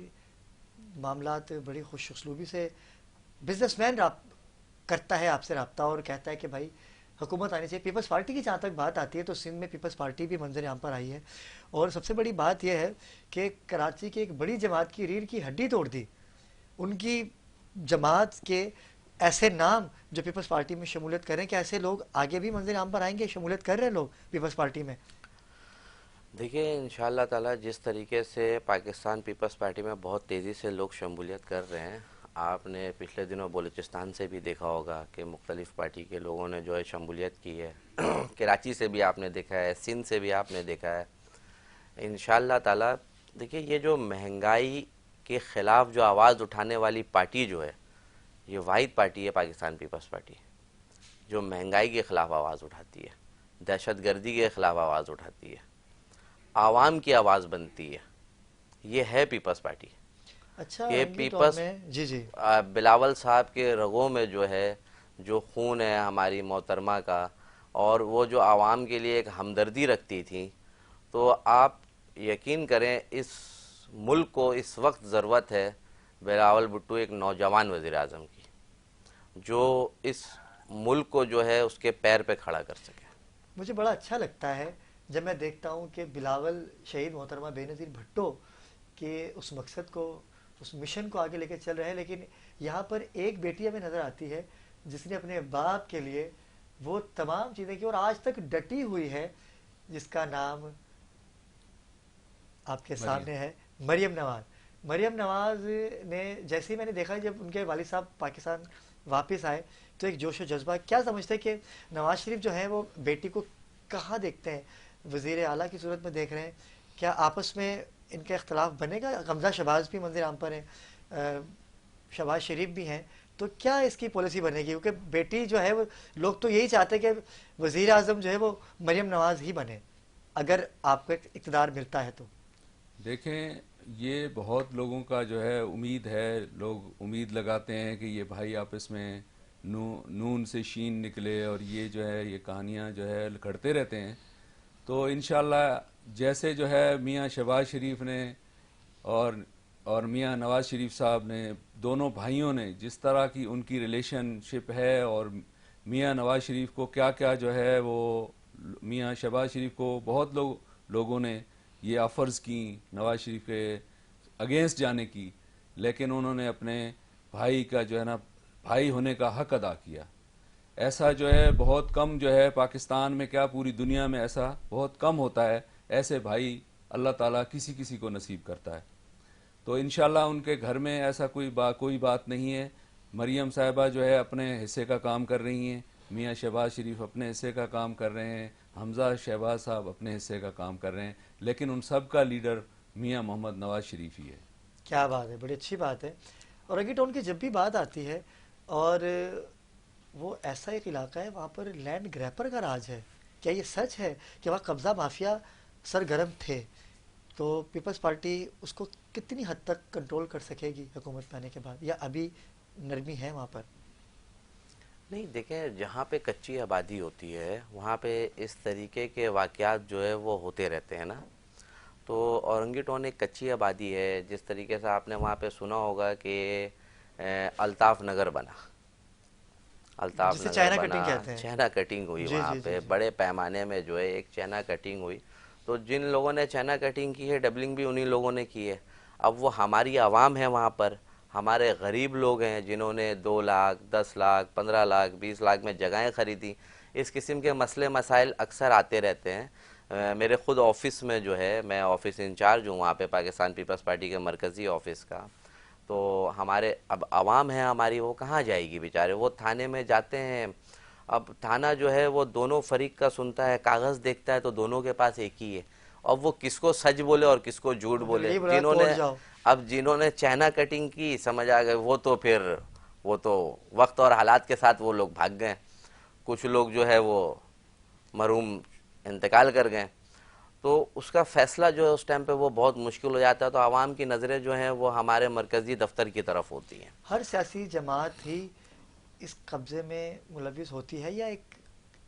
Speaker 1: معاملات بڑی خوش اسلوبی سے بزنس مین کرتا ہے آپ سے رابطہ اور کہتا ہے کہ بھائی حکومت آنی چاہیے. پیپلز پارٹی کی جہاں تک بات آتی ہے تو سندھ میں پیپلز پارٹی بھی منظر عام پر آئی ہے, اور سب سے بڑی بات یہ ہے کہ کراچی کی ایک بڑی جماعت کی ریڑھ کی ہڈی توڑ دی. ان کی جماعت کے ایسے نام جو پیپلز پارٹی میں شمولیت کریں, کہ ایسے لوگ آگے بھی منظر عام پر آئیں گے؟ شمولیت کر رہے ہیں لوگ پیپلز پارٹی میں؟
Speaker 2: دیکھیے انشاءاللہ تعالی جس طریقے سے پاکستان پیپلز پارٹی میں بہت تیزی سے لوگ شمولیت کر رہے ہیں, آپ نے پچھلے دنوں بلوچستان سے بھی دیکھا ہوگا کہ مختلف پارٹی کے لوگوں نے جو ہے شمولیت کی ہے, کراچی سے بھی آپ نے دیکھا ہے, سندھ سے بھی آپ نے دیکھا ہے. انشاءاللہ تعالی دیکھیے یہ جو مہنگائی کے خلاف جو آواز اٹھانے والی پارٹی جو ہے یہ واحد پارٹی ہے پاکستان پیپلز پارٹی جو مہنگائی کے خلاف آواز اٹھاتی ہے, دہشت گردی کے خلاف آواز اٹھاتی ہے, عوام کی آواز بنتی ہے. یہ ہے پیپلز پارٹی
Speaker 1: اچھا
Speaker 2: کہ
Speaker 1: رنگی ٹون
Speaker 2: پیپلز
Speaker 1: میں جی
Speaker 2: بلاول صاحب کے رگوں میں جو ہے جو خون ہے ہماری محترمہ کا, اور وہ جو عوام کے لیے ایک ہمدردی رکھتی تھیں, تو آپ یقین کریں اس ملک کو اس وقت ضرورت ہے بلاول بھٹو ایک نوجوان وزیر اعظم کی جو اس ملک کو جو ہے اس کے پیر پہ کھڑا کر سکے.
Speaker 1: مجھے بڑا اچھا لگتا ہے جب میں دیکھتا ہوں کہ بلاول شہید محترمہ بے نظیر بھٹو کے اس مقصد کو اس مشن کو آگے لے کے چل رہے ہیں. لیکن یہاں پر ایک بیٹی ہمیں نظر آتی ہے جس نے اپنے باپ کے لیے وہ تمام چیزیں کی اور آج تک ڈٹی ہوئی ہے، جس کا نام آپ کے
Speaker 3: مریم.
Speaker 1: سامنے ہے، مریم نواز. مریم نواز نے جیسے ہی میں نے دیکھا جب ان کے والد صاحب پاکستان واپس آئے تو ایک جوش و جذبہ، کیا سمجھتے ہیں کہ نواز شریف جو ہیں وہ بیٹی کو کہاں دیکھتے ہیں؟ وزیر اعلیٰ کی صورت میں دیکھ رہے ہیں؟ کیا آپس میں ان کا اختلاف بنے گا؟ حمزہ شہباز بھی منظر عام پر ہیں، شہباز شریف بھی ہیں، تو کیا اس کی پالیسی بنے گی؟ کیونکہ بیٹی جو ہے وہ لوگ تو یہی چاہتے ہیں کہ وزیر اعظم جو ہے وہ مریم نواز ہی بنے اگر آپ کو اقتدار ملتا ہے تو.
Speaker 3: دیکھیں، یہ بہت لوگوں کا جو ہے امید ہے، لوگ امید لگاتے ہیں کہ یہ بھائی آپس میں نون سے شین نکلے، اور یہ جو ہے یہ کہانیاں جو ہے گھڑتے رہتے ہیں. تو انشاءاللہ جیسے جو ہے میاں شہباز شریف نے اور میاں نواز شریف صاحب نے، دونوں بھائیوں نے جس طرح کی ان کی ریلیشن شپ ہے، اور میاں نواز شریف کو کیا کیا جو ہے وہ میاں شہباز شریف کو بہت لوگوں نے یہ آفرز کی نواز شریف کے اگینسٹ جانے کی، لیکن انہوں نے اپنے بھائی کا جو ہے نا بھائی ہونے کا حق ادا کیا. ایسا جو ہے بہت کم جو ہے پاکستان میں، کیا پوری دنیا میں ایسا بہت کم ہوتا ہے. ایسے بھائی اللہ تعالیٰ کسی کسی کو نصیب کرتا ہے. تو انشاءاللہ ان کے گھر میں ایسا کوئی بات نہیں ہے. مریم صاحبہ جو ہے اپنے حصے کا کام کر رہی ہیں، میاں شہباز شریف اپنے حصے کا کام کر رہے ہیں، حمزہ شہباز صاحب اپنے حصے کا کام کر رہے ہیں، لیکن ان سب کا لیڈر میاں محمد نواز شریف ہی ہے.
Speaker 1: کیا بات ہے، بڑی اچھی بات ہے. اور رنگی ٹون کی جب بھی بات آتی ہے، اور وہ ایسا ایک علاقہ ہے وہاں پر لینڈ گریپر کا راج ہے. کیا یہ سچ ہے کہ وہاں قبضہ مافیا سرگرم تھے؟ تو پیپلز پارٹی اس کو کتنی حد تک کنٹرول کر سکے گی حکومت میں آنے کے بعد، یا ابھی نرمی ہے وہاں پر؟
Speaker 2: نہیں، دیکھیں، جہاں پہ کچی آبادی ہوتی ہے وہاں پہ اس طریقے کے واقعات جو ہے وہ ہوتے رہتے ہیں نا. تو اورنگی ٹون ایک کچی آبادی ہے. جس طریقے سے آپ نے وہاں پہ سنا ہوگا کہ الطاف نگر بنا، الطاف
Speaker 1: جسے
Speaker 2: نگر
Speaker 1: چائنا
Speaker 2: بنا،
Speaker 1: کٹنگ کہتے ہیں.
Speaker 2: چائنا کٹنگ ہوئی
Speaker 1: جی
Speaker 2: وہاں
Speaker 1: جی جی
Speaker 2: پہ
Speaker 1: جی.
Speaker 2: بڑے پیمانے میں جو ہے ایک چائنا کٹنگ ہوئی. تو جن لوگوں نے چائنا کٹنگ کی ہے، ڈبلنگ بھی انہی لوگوں نے کی ہے. اب وہ ہماری عوام ہے وہاں پر، ہمارے غریب لوگ ہیں جنہوں نے 2 لاکھ 10 لاکھ 15 لاکھ 20 لاکھ میں جگہیں خریدی. اس قسم کے مسئلے مسائل اکثر آتے رہتے ہیں. میرے خود آفس میں جو ہے، میں آفس انچارج ہوں وہاں پہ پاکستان پیپلز پارٹی کے مرکزی آفس کا. تو ہمارے اب عوام ہے ہماری، وہ کہاں جائے گی بیچارے؟ وہ تھانے میں جاتے ہیں. اب تھانہ جو ہے وہ دونوں فریق کا سنتا ہے، کاغذ دیکھتا ہے تو دونوں کے پاس ایک ہی ہے. اب وہ کس کو سچ بولے اور کس کو جھوٹ
Speaker 1: وہ پھر
Speaker 2: بولے؟
Speaker 1: یہی بولا کورٹ جاؤ.
Speaker 2: جنہوں نے چائنا کٹنگ کی، سمجھ آ گئے، وہ تو وقت اور حالات کے ساتھ وہ لوگ بھاگ گئے. کچھ لوگ جو ہے وہ مرحوم انتقال کر گئے. تو اس کا فیصلہ جو ہے اس ٹائم پہ وہ بہت مشکل ہو جاتا ہے. تو عوام کی نظریں جو ہیں وہ ہمارے مرکزی دفتر کی طرف ہوتی ہیں.
Speaker 1: ہر سیاسی جماعت ہی اس قبضے میں ملوث ہوتی ہے، یا ایک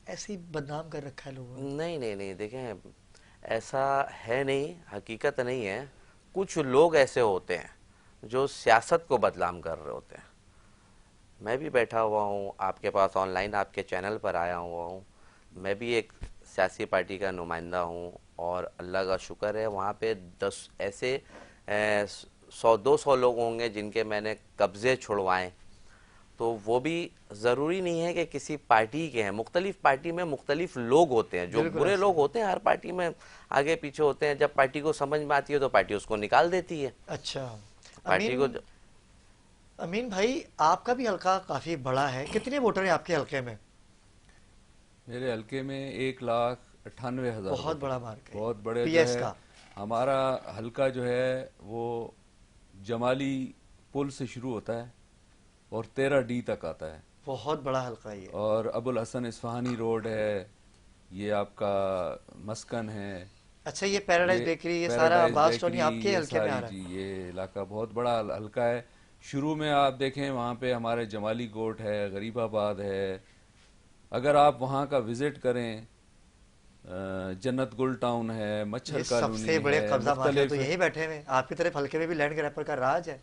Speaker 1: ایسی بدنام کر رکھا ہے لوگوں نے؟
Speaker 2: نہیں نہیں نہیں، دیکھیں، ایسا ہے نہیں، حقیقت نہیں ہے. کچھ لوگ ایسے ہوتے ہیں جو سیاست کو بدنام کر رہے ہوتے ہیں. میں بھی بیٹھا ہوا ہوں آپ کے پاس، آن لائن آپ کے چینل پر آیا ہوا ہوں. میں بھی ایک سیاسی پارٹی کا نمائندہ ہوں، اور اللہ کا شکر ہے وہاں پہ 10 ایسے 100-200 لوگ ہوں گے جن کے میں نے قبضے چھڑوائیں. تو وہ بھی ضروری نہیں ہے کہ کسی پارٹی کے ہیں. مختلف پارٹی میں مختلف لوگ ہوتے ہیں، جو
Speaker 1: بالکل
Speaker 2: برے
Speaker 1: ایسا
Speaker 2: لوگ
Speaker 1: ہے.
Speaker 2: ہوتے ہیں ہر پارٹی میں آگے پیچھے ہوتے ہیں. جب پارٹی کو سمجھ میں آتی ہے تو پارٹی اس کو نکال دیتی ہے.
Speaker 1: اچھا.
Speaker 2: پارٹی کو
Speaker 1: امین بھائی، آپ کا بھی حلقہ کافی بڑا ہے، کتنے ووٹر ہیں آپ کے حلقے میں؟
Speaker 3: میرے حلقے میں 1,98,000
Speaker 1: بہت
Speaker 3: ووٹر
Speaker 1: بڑا
Speaker 3: ہیں.
Speaker 1: مارکا ہے
Speaker 3: بہت بڑے
Speaker 1: پی
Speaker 3: جو
Speaker 1: ایس
Speaker 3: ہے.
Speaker 1: کا.
Speaker 3: ہمارا حلقہ جو ہے وہ جمالی پل سے شروع ہوتا ہے اور 13D تک آتا ہے.
Speaker 1: بہت بڑا حلقہ یہ.
Speaker 3: اور ابو الحسن اصفہانی روڈ ہے، یہ آپ کا مسکن ہے،
Speaker 1: اچھا، یہ پیراڈائز
Speaker 3: یہ
Speaker 1: بیکری، یہ سارا
Speaker 3: پیراڈائز
Speaker 1: عباس ٹونی
Speaker 3: بیکری،
Speaker 1: آپ کے
Speaker 3: یہ
Speaker 1: حلقے میں آ
Speaker 3: ساری
Speaker 1: رہا
Speaker 3: جی،
Speaker 1: ہے؟
Speaker 3: یہ علاقہ بہت بڑا حلقہ ہے. شروع میں آپ دیکھیں وہاں پہ ہمارے جمالی گوٹ ہے، غریب آباد ہے. اگر آپ وہاں کا وزٹ کریں، جنت گل ٹاؤن ہے،
Speaker 1: یہ
Speaker 3: مچھر
Speaker 1: سب سے
Speaker 3: کالونی
Speaker 1: بڑے
Speaker 3: ہے،
Speaker 1: قبضہ مافیا تو
Speaker 3: مختلف.
Speaker 1: یہیں بیٹھے ہوئے ہیں آپ کی طرف، حلقے میں بھی لینڈ گریپر کا راج ہے.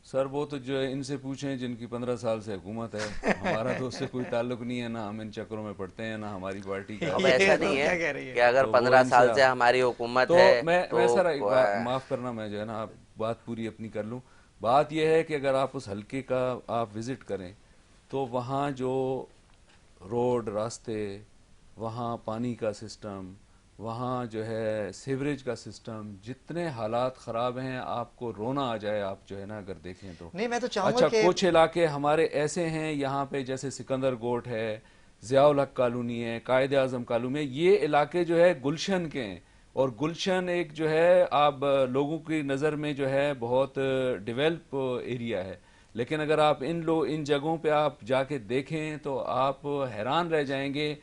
Speaker 3: سر وہ تو جو ہے ان سے پوچھیں جن کی 15 سال سے حکومت ہے. ہمارا تو اس سے کوئی تعلق نہیں ہے، نہ ہم ان چکروں میں پڑتے ہیں، نہ ہماری پارٹی کا
Speaker 2: اب
Speaker 3: ایسا
Speaker 1: یہ
Speaker 2: ایسا
Speaker 3: کوئی
Speaker 1: تو
Speaker 2: نہیں
Speaker 3: تعلق
Speaker 2: ہے
Speaker 1: کیا
Speaker 3: ہے.
Speaker 1: کہہ رہی ہے؟
Speaker 2: کہ اگر
Speaker 3: تو وہ
Speaker 2: 15
Speaker 3: ان
Speaker 2: سال سے
Speaker 3: آپ
Speaker 2: ہماری حکومت
Speaker 3: تو
Speaker 2: ہے
Speaker 3: میں
Speaker 2: تو
Speaker 3: سر ایک معاف کرنا، میں جو ہے نا آپ بات پوری اپنی کر لوں. بات یہ ہے کہ اگر آپ اس حلقے کا آپ وزٹ کریں تو وہاں جو روڈ راستے، وہاں پانی کا سسٹم، وہاں جو ہے سیوریج کا سسٹم، جتنے حالات خراب ہیں آپ کو رونا آ جائے. آپ جو ہے نا اگر دیکھیں تو
Speaker 1: نہیں میں تو چاہوں گا
Speaker 3: اچھا
Speaker 1: کہ
Speaker 3: کچھ علاقے ہمارے ایسے ہیں یہاں پہ جیسے سکندر گوٹ ہے، ضیاء الحق کالونی ہے، قائد اعظم کالونی ہے، یہ علاقے جو ہے گلشن کے ہیں. اور گلشن ایک جو ہے آپ لوگوں کی نظر میں جو ہے بہت ڈیولپ ایریا ہے، لیکن اگر آپ ان جگہوں پہ آپ جا کے دیکھیں تو آپ حیران رہ جائیں گے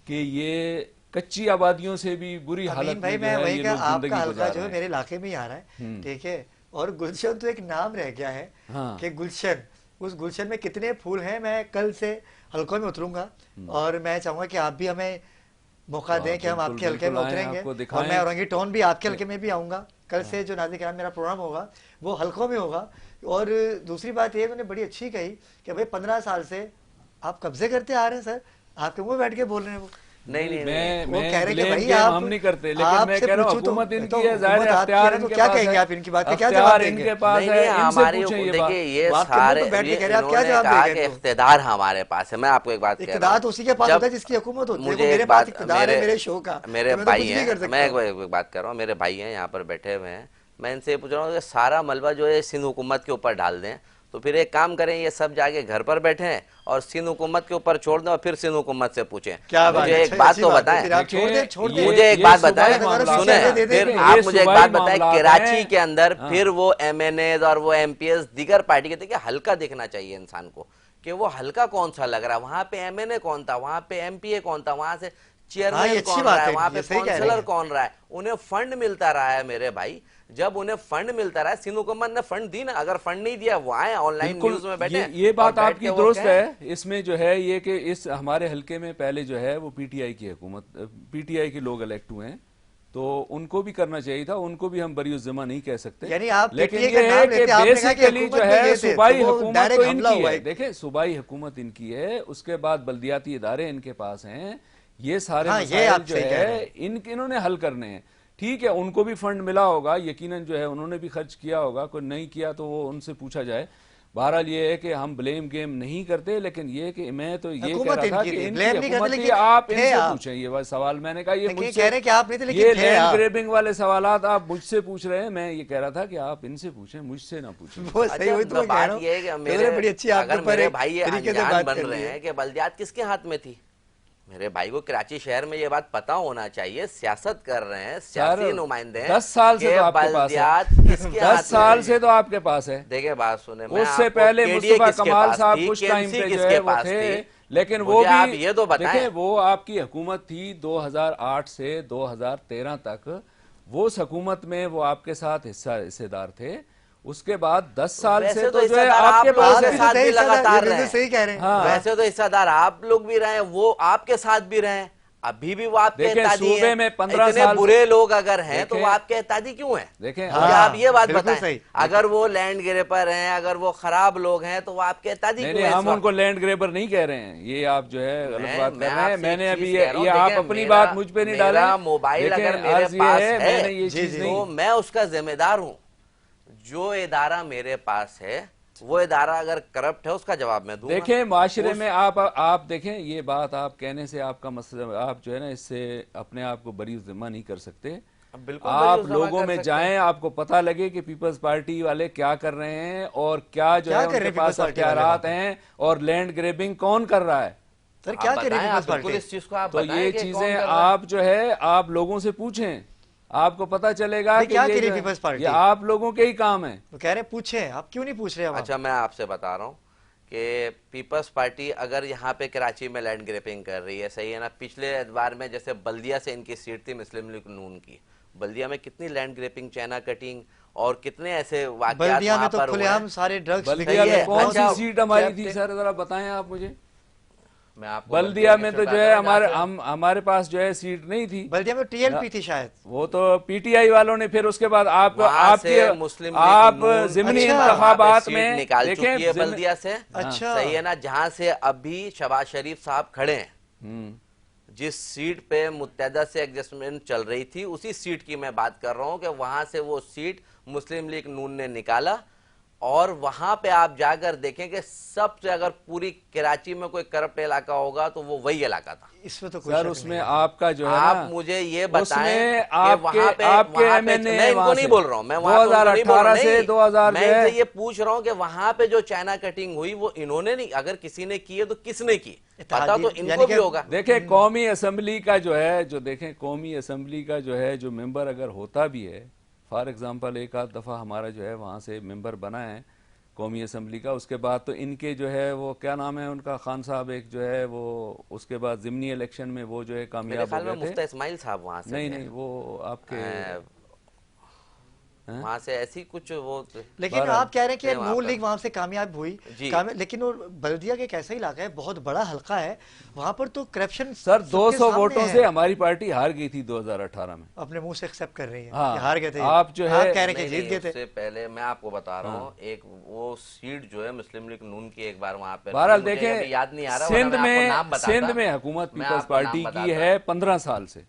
Speaker 3: کہ یہ کچی آبادیوں سے بھی بری
Speaker 1: امین
Speaker 3: حالت
Speaker 1: بھائی
Speaker 3: میں جو
Speaker 1: میں
Speaker 3: ہے
Speaker 1: وہی
Speaker 3: یہ
Speaker 1: کہ
Speaker 3: لوگ
Speaker 1: آپ کا
Speaker 3: زندگی
Speaker 1: حلقہ
Speaker 3: گزار
Speaker 1: جو ہے
Speaker 3: رہے ہیں.
Speaker 1: میرے علاقے میں ہی آ رہا ہے، ٹھیک ہے، اور گلشن تو ایک نام رہ گیا ہے
Speaker 3: ہاں
Speaker 1: کہ گلشن، اس گلشن میں کتنے پھول ہیں. میں کل سے حلقوں میں اتروں گا اور میں چاہوں گا کہ آپ بھی ہمیں موقع
Speaker 3: تو
Speaker 1: دیں
Speaker 3: آپ
Speaker 1: کہ ہم آپ
Speaker 3: بالکل
Speaker 1: کے حلقے
Speaker 3: بالکل
Speaker 1: میں
Speaker 3: آئیں،
Speaker 1: اتریں گے،
Speaker 3: آپ کو
Speaker 1: اور میں
Speaker 3: دکھائیں
Speaker 1: اورنگی ٹون بھی آپ کے
Speaker 3: کہ
Speaker 1: حلقے میں بھی آؤں گا. کل سے جو ناظرین کرام میرا پروگرام ہوگا وہ حلقوں میں ہوگا. اور دوسری بات یہ انہوں نے بڑی اچھی کہی کہ بھائی 15 سال سے آپ قبضے کرتے آ رہے ہیں سر، آپ کے منہ بیٹھ کے بول رہے ہیں وہ.
Speaker 2: نہیں نہیں نہیں.
Speaker 1: وہ
Speaker 3: میں
Speaker 1: کہہ رہے کہ
Speaker 3: بلیم
Speaker 1: بھائی
Speaker 3: گیم
Speaker 1: آپ
Speaker 3: ہم نہیں کرتے، لیکن
Speaker 1: آپ
Speaker 3: میں
Speaker 1: سے
Speaker 3: کہہ رہا ہوں
Speaker 1: پوچھوں
Speaker 3: حکومت ان
Speaker 1: تو
Speaker 3: کی ہے، ظاہر ہے
Speaker 1: حکومت آپ کی
Speaker 3: اختیار
Speaker 1: ہے نا،
Speaker 3: ان
Speaker 1: تو
Speaker 3: کے
Speaker 1: کیا
Speaker 3: پاس
Speaker 1: کہیں
Speaker 3: ہے،
Speaker 1: گے آپ ان کی بات کا کیا
Speaker 3: اختیار
Speaker 1: جواب دیں
Speaker 3: ان
Speaker 1: گے؟
Speaker 3: کے پاس
Speaker 2: نہیں
Speaker 3: ہے،
Speaker 2: نہیں
Speaker 3: ان سے
Speaker 2: ہماری
Speaker 3: پوچھیں یہ بات.
Speaker 2: دیکھیے یہ
Speaker 1: وہ آپ کے منہ
Speaker 2: سارے
Speaker 1: پہ بیٹھ کے کہہ رہے ہیں، آپ
Speaker 2: انہوں
Speaker 1: کیا
Speaker 2: نے
Speaker 1: جواب دیں
Speaker 2: کہا
Speaker 1: گے
Speaker 2: کہ
Speaker 1: ان کو؟
Speaker 2: اقتدار ہمارے پاس ہے. میں آپ کو ایک بات کہہ رہا
Speaker 1: اقتدار تو اسی کے
Speaker 2: ہوں،
Speaker 1: پاس
Speaker 2: جب
Speaker 1: ہوتا ہے جس کی حکومت ہوتی ہے. دیکھو
Speaker 2: مجھے
Speaker 1: میرے
Speaker 2: ایک
Speaker 1: پاس
Speaker 2: بات
Speaker 1: اقتدار ہے میرے شو کا،
Speaker 2: میرے
Speaker 1: تو میں تو
Speaker 2: بھائی
Speaker 1: کچھ بھی
Speaker 2: ہیں،
Speaker 1: کر
Speaker 2: میں
Speaker 1: سکتا ہوں.
Speaker 2: ایک بات کر رہا ہوں، میرے بھائی ہیں یہاں پر بیٹھے ہوئے ہیں، میں ان سے یہ پوچھ رہا ہوں کہ سارا ملبہ جو ہے سندھ حکومت کے اوپر ڈال دیں، تو پھر ایک کام کریں یہ سب جا کے گھر پر بیٹھیں اور سندھ حکومت کے اوپر چھوڑ دیں اور پھر سندھ حکومت سے پوچھیں.
Speaker 1: کیا بات
Speaker 2: مجھے
Speaker 1: ہے،
Speaker 2: ایک بات
Speaker 1: اچھی
Speaker 2: تو
Speaker 1: بات ہے.
Speaker 2: بتائیں،
Speaker 1: پھر آپ چھوڑ دیں، چھوڑ دیں.
Speaker 2: مجھے ایک
Speaker 3: یہ
Speaker 2: بات
Speaker 3: صوبائی
Speaker 2: بتائیں،
Speaker 3: معاملات
Speaker 1: پیسے
Speaker 2: سنیں
Speaker 1: دے دیں
Speaker 2: پھر
Speaker 1: ان کو.
Speaker 2: آپ
Speaker 3: یہ
Speaker 2: مجھے ایک
Speaker 3: صوبائی
Speaker 2: بات بتائیں،
Speaker 3: معاملات
Speaker 2: کراچی
Speaker 3: ہیں.
Speaker 2: کے اندر
Speaker 3: ہاں.
Speaker 2: پھر وہ ایم این ایز اور وہ ایم پی ایس دیگر پارٹی کے تھے کہ حلقہ دیکھنا چاہیے انسان کو کہ وہ حلقہ کون سا لگ رہا ہے، وہاں پہ ایم این اے کون تھا، وہاں پہ ایم پی اے کون تھا، وہاں سے
Speaker 1: ہاں یہ
Speaker 2: چیئرمین
Speaker 1: اچھی
Speaker 2: کون رہا
Speaker 1: بات
Speaker 2: ہے،
Speaker 1: ہے ان
Speaker 2: وہاں
Speaker 1: کی،
Speaker 2: پہ
Speaker 1: یہ صحیح کہہ رہے
Speaker 2: کونسلر
Speaker 1: ہیں.
Speaker 2: کون رہا ہے. انہیں فنڈ ملتا رہا ہے میرے بھائی، جب انہیں فنڈ ملتا رہا ہے، سندھ حکومت نے فنڈ دی نا، اگر فنڈ نہیں دیا وہ آئیں آن لائن
Speaker 3: بالکل
Speaker 2: نیوز میں بیٹھیں
Speaker 3: یہ
Speaker 2: اور
Speaker 3: بات آپ
Speaker 2: بیٹھ
Speaker 3: کی
Speaker 2: کے وہ
Speaker 3: درست
Speaker 2: کہیں.
Speaker 3: ہے. اس میں جو ہے یہ کہ اس ہمارے حلقے میں پہلے جو ہے وہ پی ٹی آئی کی حکومت، پی ٹی آئی کے لوگ الیکٹ ہوئے ہیں، تو ان کو بھی کرنا چاہیے تھا، ان کو بھی ہم بری الذمہ نہیں کہہ سکتے.
Speaker 1: یعنی آپ پی ٹی
Speaker 3: لیکن
Speaker 1: آئی کا
Speaker 3: یہ ہے
Speaker 1: نام
Speaker 3: کہ
Speaker 1: لیتے، آپ نے کہا کہ
Speaker 3: بیسیکلی جو
Speaker 1: حکومت میں
Speaker 3: ہے
Speaker 1: یہ تھے تو
Speaker 3: صوبائی
Speaker 1: وہ
Speaker 3: حکومت تو
Speaker 1: ڈائریکٹ
Speaker 3: ان
Speaker 1: حملہ
Speaker 3: کی
Speaker 1: ہوا
Speaker 3: ہے.
Speaker 1: ایک.
Speaker 3: دیکھیں صوبائی حکومت ان کی ہے، اس کے بعد بلدیاتی ادارے ان کے پاس ہیں، یہ سارے
Speaker 1: ہاں یہ
Speaker 3: مسائل
Speaker 1: آپ
Speaker 3: جو
Speaker 1: صحیح کہہ رہے
Speaker 3: ہے
Speaker 1: ہیں.
Speaker 3: انہوں نے حل کرنے ہیں. ٹھیک ہے ان کو بھی فنڈ ملا ہوگا یقیناً، جو ہے انہوں نے بھی خرچ کیا ہوگا، کوئی نہیں کیا تو وہ ان سے پوچھا جائے. بہرحال یہ ہے کہ ہم بلیم گیم نہیں کرتے، لیکن یہ کہ میں تو یہ کہہ
Speaker 1: حکومت
Speaker 3: رہا
Speaker 1: ان
Speaker 3: تھا
Speaker 1: کی
Speaker 3: کہ
Speaker 1: تھی،
Speaker 3: ان کی
Speaker 1: بلیم نہیں کرتے،
Speaker 3: حکومت تھی،
Speaker 1: لیکن
Speaker 3: آپ ان
Speaker 1: تھے
Speaker 3: سے
Speaker 1: آپ.
Speaker 3: پوچھیں. یہ وہ سوال میں نے کہا یہ
Speaker 1: لیکن
Speaker 3: مجھ
Speaker 1: کہہ
Speaker 3: سے،
Speaker 1: رہے ہیں کہ آپ نہیں تھے لیکن
Speaker 3: یہ
Speaker 1: تھے
Speaker 3: لینڈ
Speaker 1: آپ.
Speaker 3: گریبنگ والے سوالات آپ مجھ سے پوچھ رہے ہیں، میں یہ کہہ رہا تھا کہ آپ ان سے پوچھیں، مجھ سے نہ پوچھیں.
Speaker 1: وہ صحیح ہوئی تو میں کہہ رہا
Speaker 2: بات
Speaker 1: ہوں.
Speaker 2: یہ ہے کہ
Speaker 1: انہوں نے بڑی اچھی آپ کے
Speaker 2: اگر
Speaker 1: اوپر
Speaker 2: میرے
Speaker 1: ایک
Speaker 2: بھائی یہ
Speaker 1: طریقے سے
Speaker 2: انجان
Speaker 1: بات
Speaker 2: بن
Speaker 1: کر
Speaker 2: رہے
Speaker 1: لی ہے.
Speaker 2: ہیں کہ بلدیات کس کے ہاتھ میں تھی، میرے بھائی کو کراچی شہر میں یہ بات پتا ہونا چاہیے. سیاست کر رہے ہیں
Speaker 3: سر
Speaker 2: سیاسی نمائندے
Speaker 3: 10 سال سے
Speaker 2: کہ
Speaker 3: تو آپ کے پاس ہے،
Speaker 2: بلدیات کس کے
Speaker 3: 10
Speaker 2: ہاتھ میں
Speaker 3: سال
Speaker 2: تھی.
Speaker 3: سے تو آپ کے پاس ہے.
Speaker 2: دیکھیں بات سنیں، میں
Speaker 3: اس سے
Speaker 2: آپ کو
Speaker 3: پہلے
Speaker 2: کے ڈی اے
Speaker 3: مصطفیٰ
Speaker 2: کس کے
Speaker 3: کمال
Speaker 2: پاس
Speaker 3: صاحب
Speaker 2: تھی،
Speaker 3: کچھ
Speaker 2: کے ایم
Speaker 3: ٹائم
Speaker 2: سی
Speaker 3: پہ
Speaker 2: کس
Speaker 3: جو ہے
Speaker 2: کے
Speaker 3: وہ
Speaker 2: پاس
Speaker 3: تھے،
Speaker 2: تھی،
Speaker 3: لیکن وہ
Speaker 2: مجھے آپ
Speaker 3: بھی
Speaker 2: یہ تو بتائیں.
Speaker 3: دیکھیں وہ آپ کی حکومت تھی 2008 سے 2013 تک، وہ اس حکومت میں وہ آپ کے ساتھ حصہ دار تھے. اس کے بعد 10 سال سے
Speaker 2: ویسے تو
Speaker 3: تو جو
Speaker 2: حصہ
Speaker 3: ہے
Speaker 2: دار
Speaker 3: آپ کے
Speaker 2: آپ لوگوں
Speaker 3: پاس
Speaker 2: کے
Speaker 3: ہے.
Speaker 2: ساتھ بھی
Speaker 1: صحیح صدر،
Speaker 2: لگاتار
Speaker 1: یہ
Speaker 2: رہے
Speaker 1: بالکل صحیح
Speaker 2: ہیں.
Speaker 1: کہہ رہے ہیں.
Speaker 3: ہاں.
Speaker 2: ویسے تو حصہ دار آپ لوگ بھی رہے ہیں، وہ آپ کے ساتھ بھی رہے ہیں، ابھی بھی وہ آپ کے
Speaker 3: دیکھیں
Speaker 2: احتیاطی
Speaker 3: صوبے
Speaker 2: ہیں.
Speaker 3: میں 15
Speaker 2: اتنے
Speaker 3: سال
Speaker 2: برے لوگ اگر ہیں تو
Speaker 3: دیکھیں
Speaker 2: وہ آپ کے احتیاطی کیوں ہیں؟
Speaker 3: دیکھیں
Speaker 2: مجھے آپ یہ بات
Speaker 1: بالکل
Speaker 2: بتائیں،
Speaker 1: صحیح.
Speaker 2: اگر وہ لینڈ گریپر ہیں، اگر وہ خراب لوگ ہیں تو وہ آپ کے احتیاطی
Speaker 3: نہیں
Speaker 2: کیوں
Speaker 3: نہیں،
Speaker 2: ہیں اس
Speaker 3: ہم ان
Speaker 2: وقت؟
Speaker 3: کو لینڈ گریبر نہیں کہہ رہے ہیں، یہ آپ جو ہے غلط بات
Speaker 2: میں
Speaker 3: کر رہے ہیں.
Speaker 2: آپ سے
Speaker 3: میں
Speaker 2: ایک
Speaker 3: نے ابھی
Speaker 2: چیز کہہ رہا ہوں،
Speaker 3: یہ آپ
Speaker 2: دیکھیں
Speaker 3: اپنی بات مجھ پہ نہیں ڈالیں.
Speaker 2: میرا موبائل
Speaker 3: دیکھیں
Speaker 2: اگر میرے
Speaker 3: عرض یہ
Speaker 2: پاس
Speaker 3: ہے میں نے یہ
Speaker 1: جی،
Speaker 3: چیز
Speaker 1: جی.
Speaker 3: نہیں.
Speaker 2: تو میں اس کا ذمہ دار ہوں. جو ادارہ میرے پاس ہے وہ ادارہ اگر کرپٹ ہے اس کا جواب میں دوں گا.
Speaker 3: دیکھیں معاشرے میں آپ دیکھیں یہ بات آپ کہنے سے آپ کا مسئلہ، آپ جو ہے نا اس سے اپنے آپ کو بری ذمہ نہیں کر سکتے.
Speaker 2: بالکل بری
Speaker 3: آپ
Speaker 2: الزامہ
Speaker 3: لوگوں
Speaker 2: کر
Speaker 3: میں
Speaker 2: سکتے ہیں.
Speaker 3: جائیں، آپ کو پتہ لگے کہ پیپلز پارٹی والے کیا کر رہے ہیں اور کیا جو
Speaker 1: کیا
Speaker 3: ہے
Speaker 1: کر
Speaker 3: ان
Speaker 1: رہے
Speaker 3: کے
Speaker 1: ہیں
Speaker 3: پاس
Speaker 1: پیپلز پارٹی والے وہاں
Speaker 3: اختیارات
Speaker 1: پہ؟
Speaker 3: ہیں اور لینڈ گریبنگ کون کر رہا ہے.
Speaker 1: سر
Speaker 2: آپ
Speaker 1: کیا کر رہی
Speaker 2: بتائیں،
Speaker 1: ہے
Speaker 2: آپ
Speaker 1: پیپلز
Speaker 2: بالکل
Speaker 1: پارٹی؟
Speaker 2: اس چیز کو آپ
Speaker 3: تو
Speaker 2: بتائیں
Speaker 3: یہ
Speaker 2: کہ
Speaker 3: چیزیں
Speaker 2: کون کر رہا ہے.
Speaker 3: آپ جو ہے آپ لوگوں سے پوچھیں، آپ کو پتہ چلے گا
Speaker 1: نہیں
Speaker 3: کہ
Speaker 1: کیا
Speaker 3: یہ
Speaker 1: کر رہی
Speaker 3: جو
Speaker 1: ہے
Speaker 3: ہے
Speaker 1: پیپلز پارٹی؟
Speaker 3: یہ آپ لوگوں کے ہی کام ہیں.
Speaker 1: وہ کہہ رہے ہیں پوچھیں، آپ کیوں نہیں پوچھ رہے وہاں؟
Speaker 2: اچھا میں آپ سے بتا رہا ہوں کہ پیپلز پارٹی اگر یہاں پہ کراچی میں لینڈ گریپنگ کر رہی ہے، صحیح ہے نا. پچھلے ادوار میں جیسے بلدیا سے ان کی سیٹ تھی مسلم لیگ نون کی، بلدیا میں کتنی لینڈ گریپنگ، چائنا کٹنگ اور کتنے ایسے واقعات
Speaker 1: بلدیا میں
Speaker 2: وہاں
Speaker 1: تو
Speaker 2: پر
Speaker 1: کھلے
Speaker 2: ہوئے ہیں.
Speaker 1: عام سارے ڈرگس
Speaker 3: بلدیا
Speaker 2: صحیح
Speaker 3: میں
Speaker 2: ہے.
Speaker 3: کون سی
Speaker 2: اچھا
Speaker 3: سیٹ ہماری تھی سر، ذرا بتائیں آپ مجھے.
Speaker 2: میں آپ کو
Speaker 3: بلدیا میں
Speaker 2: کے
Speaker 3: تو
Speaker 2: بتا
Speaker 3: جو
Speaker 2: دوں
Speaker 3: ہے
Speaker 2: جہاں سے
Speaker 3: ہمارے پاس جو ہے سیٹ نہیں تھی.
Speaker 1: بلدیا میں ٹی ایل پی تھی شاید.
Speaker 3: وہ تو پی ٹی آئی والوں نے پھر اس کے بعد
Speaker 2: وہاں
Speaker 3: آپ
Speaker 2: سے مسلم لیگ نون
Speaker 3: ضمنی
Speaker 1: اچھا.
Speaker 2: وہاں پہ
Speaker 3: انتخابات
Speaker 2: سیٹ
Speaker 3: میں
Speaker 2: نکال
Speaker 3: دیکھیں
Speaker 2: چکی ہے بلدیا سے.
Speaker 1: اچھا.
Speaker 2: صحیح ہے نا، جہاں سے ابھی شہباز شریف صاحب کھڑے ہیں، جس سیٹ پہ متحدہ سے ایڈجسٹمنٹ چل رہی تھی، اسی سیٹ کی میں بات کر رہا ہوں کہ وہاں سے وہ سیٹ مسلم لیگ نون نے نکالا اور وہاں پہ آپ جا کر دیکھیں کہ سب سے اگر پوری کراچی میں کوئی کرپٹ علاقہ ہوگا تو وہ وہی علاقہ تھا.
Speaker 1: اس میں تو کوئی
Speaker 3: سر
Speaker 1: شک
Speaker 3: اس
Speaker 1: نہیں
Speaker 3: میں
Speaker 1: ہے.
Speaker 3: آپ کا جو ہے
Speaker 2: آپ
Speaker 3: نا
Speaker 2: مجھے یہ
Speaker 3: اس
Speaker 2: بتائیں
Speaker 3: میں
Speaker 2: کہ وہاں پہ
Speaker 3: ایم این
Speaker 2: میں
Speaker 3: اے
Speaker 2: ان کو
Speaker 3: وہاں
Speaker 2: نہیں
Speaker 3: سے
Speaker 2: بول رہا ہوں, میں وہاں پہ ان کو نہیں بول رہا
Speaker 3: 2018 سے
Speaker 2: ہوں,
Speaker 3: 2000
Speaker 2: میں
Speaker 3: جو
Speaker 2: ان سے
Speaker 3: ہے
Speaker 2: یہ پوچھ رہا ہوں کہ وہاں پہ جو چائنا کٹنگ ہوئی وہ انہوں نے نہیں, اگر کسی نے کی ہے تو کس نے کی, پتا تو ان
Speaker 1: یعنی
Speaker 2: کو
Speaker 1: کہ
Speaker 2: بھی ہوگا.
Speaker 3: دیکھیں قومی اسمبلی کا جو ہے دیکھیں قومی اسمبلی کا جو ہے جو ممبر اگر ہوتا بھی ہے, فار ایگزامپل ایک آدھ دفعہ ہمارا جو ہے وہاں سے ممبر بنا ہے قومی اسمبلی کا, اس کے بعد تو ان کے جو ہے وہ کیا نام ہے ان کا, خان صاحب ایک جو ہے وہ اس کے بعد ضمنی الیکشن میں وہ جو ہے
Speaker 2: میرے
Speaker 3: کامیاب
Speaker 2: خیال
Speaker 3: ہو
Speaker 2: میں
Speaker 3: گئے تھے.
Speaker 2: مفتہ اسماعیل صاحب وہاں سے
Speaker 3: نہیں
Speaker 2: تھے,
Speaker 3: نہیں وہ آپ کے
Speaker 2: وہاں سے ایسی کچھ وہ
Speaker 1: لیکن
Speaker 3: بہرحال
Speaker 1: آپ کہہ رہے ہیں کہ
Speaker 2: تھے وہاں
Speaker 1: نون
Speaker 2: پر.
Speaker 1: لیگ وہاں سے کامیاب ہوئی,
Speaker 2: جی
Speaker 1: لیکن وہ بلدیہ کے ایک ایسا علاقہ ہے, بہت بڑا حلقہ ہے, وہاں پر تو کرپشن
Speaker 3: سر
Speaker 1: سب کے
Speaker 3: 200
Speaker 1: سامنے
Speaker 3: ووٹوں
Speaker 1: ہے.
Speaker 3: سے ہماری پارٹی ہار گئی تھی 2018 میں.
Speaker 1: اپنے منہ سے ایکسیپٹ کر رہی ہیں کہ
Speaker 3: ہاں
Speaker 1: ہار گئے تھے,
Speaker 3: آپ جو ہے
Speaker 1: آپ کہہ رہے ہیں کہ
Speaker 2: نہیں
Speaker 1: جیت
Speaker 2: نہیں,
Speaker 1: گئے
Speaker 2: اس
Speaker 1: تھے.
Speaker 2: سے پہلے میں آپ کو بتا رہا ہوں, ایک وہ سیٹ جو ہے مسلم لیگ نون کی ایک بار وہاں پہ تھی,
Speaker 3: بہرحال
Speaker 2: مجھے ابھی
Speaker 3: دیکھیں
Speaker 2: یاد نہیں آ رہا ورنہ میں آپ کو نام
Speaker 3: سندھ
Speaker 2: بتاتا,
Speaker 3: میں حکومت
Speaker 2: میں
Speaker 3: پیپلز
Speaker 2: آپ کو نام
Speaker 3: پارٹی کی
Speaker 2: بتاتا.
Speaker 3: ہے 15 سال سے.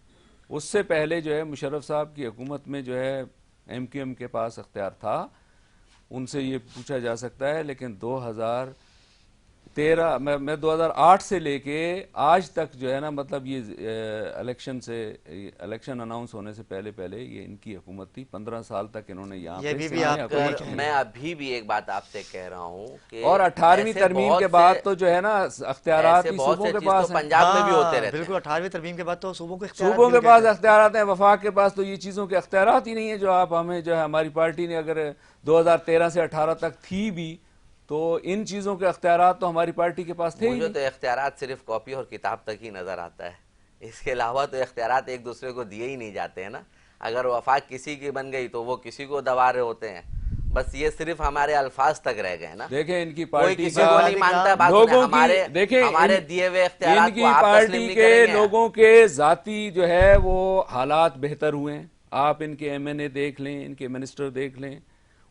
Speaker 3: اس سے پہلے جو ہے مشرف صاحب کی حکومت میں جو ہے ایم کیو ایم کے پاس اختیار تھا, ان سے یہ پوچھا جا سکتا ہے. لیکن 2013 میں 2008 سے لے کے آج تک جو ہے نا, مطلب یہ الیکشن اناؤنس ہونے سے پہلے یہ ان کی حکومت تھی. 15 سال تک انہوں نے یہاں
Speaker 1: یہ
Speaker 3: پہ
Speaker 1: بھی
Speaker 3: سندھ میں
Speaker 1: آپ کا
Speaker 3: حکومت کی.
Speaker 2: میں ابھی بھی ایک بات آپ سے کہہ رہا ہوں کہ
Speaker 3: اور 18ویں
Speaker 2: ایسے
Speaker 3: ترمیم کے
Speaker 2: بہت
Speaker 3: بعد
Speaker 2: سے
Speaker 3: تو جو ہے نا اختیارات
Speaker 2: ایسے
Speaker 3: ہی
Speaker 2: بہت
Speaker 3: صوبوں
Speaker 2: سے
Speaker 3: کے
Speaker 2: چیز تو
Speaker 3: پاس ہیں.
Speaker 2: پنجاب میں بھی ہوتے رہتے
Speaker 1: بالکل,
Speaker 2: ہیں.
Speaker 1: 18ویں ترمیم کے بعد تو صوبوں کے اختیارات
Speaker 3: صوبوں
Speaker 1: بھی
Speaker 3: کے
Speaker 1: ہو گئے
Speaker 3: پاس
Speaker 1: تھے.
Speaker 3: اختیارات ہیں, وفاق کے پاس تو یہ چیزوں کے اختیارات ہی نہیں ہیں جو آپ ہمیں جو ہے ہماری پارٹی نے اگر 2013 سے 18 تک تھی بھی تو ان چیزوں کے اختیارات تو ہماری پارٹی کے پاس تھے ہی
Speaker 2: مجھے
Speaker 3: نہیں.
Speaker 2: تو اختیارات صرف کاپی اور کتاب تک ہی نظر آتا ہے, اس کے علاوہ تو اختیارات ایک دوسرے کو دیے ہی نہیں جاتے ہیں نا. اگر وفاق کسی کی بن گئی تو وہ کسی کو دبا رہے ہوتے ہیں, بس یہ صرف ہمارے الفاظ تک رہ گئے نا.
Speaker 3: دیکھیں ان کی
Speaker 2: کوئی
Speaker 3: پارٹی
Speaker 2: کسی
Speaker 3: کا
Speaker 2: کو نہیں مانتا, بات سنیں,
Speaker 3: لوگوں کی
Speaker 2: ہمارے
Speaker 3: دیکھیں
Speaker 2: ہمارے دیے ہوئے
Speaker 3: ان
Speaker 2: اختیارات کو
Speaker 3: کی
Speaker 2: آپ تسلیم
Speaker 3: پارٹی
Speaker 2: نہیں
Speaker 3: کے
Speaker 2: کریں گے.
Speaker 3: لوگوں کے ذاتی جو ہے وہ حالات بہتر ہوئے ہیں. آپ ان کے ایم این اے دیکھ لیں, ان کے منسٹر دیکھ لیں,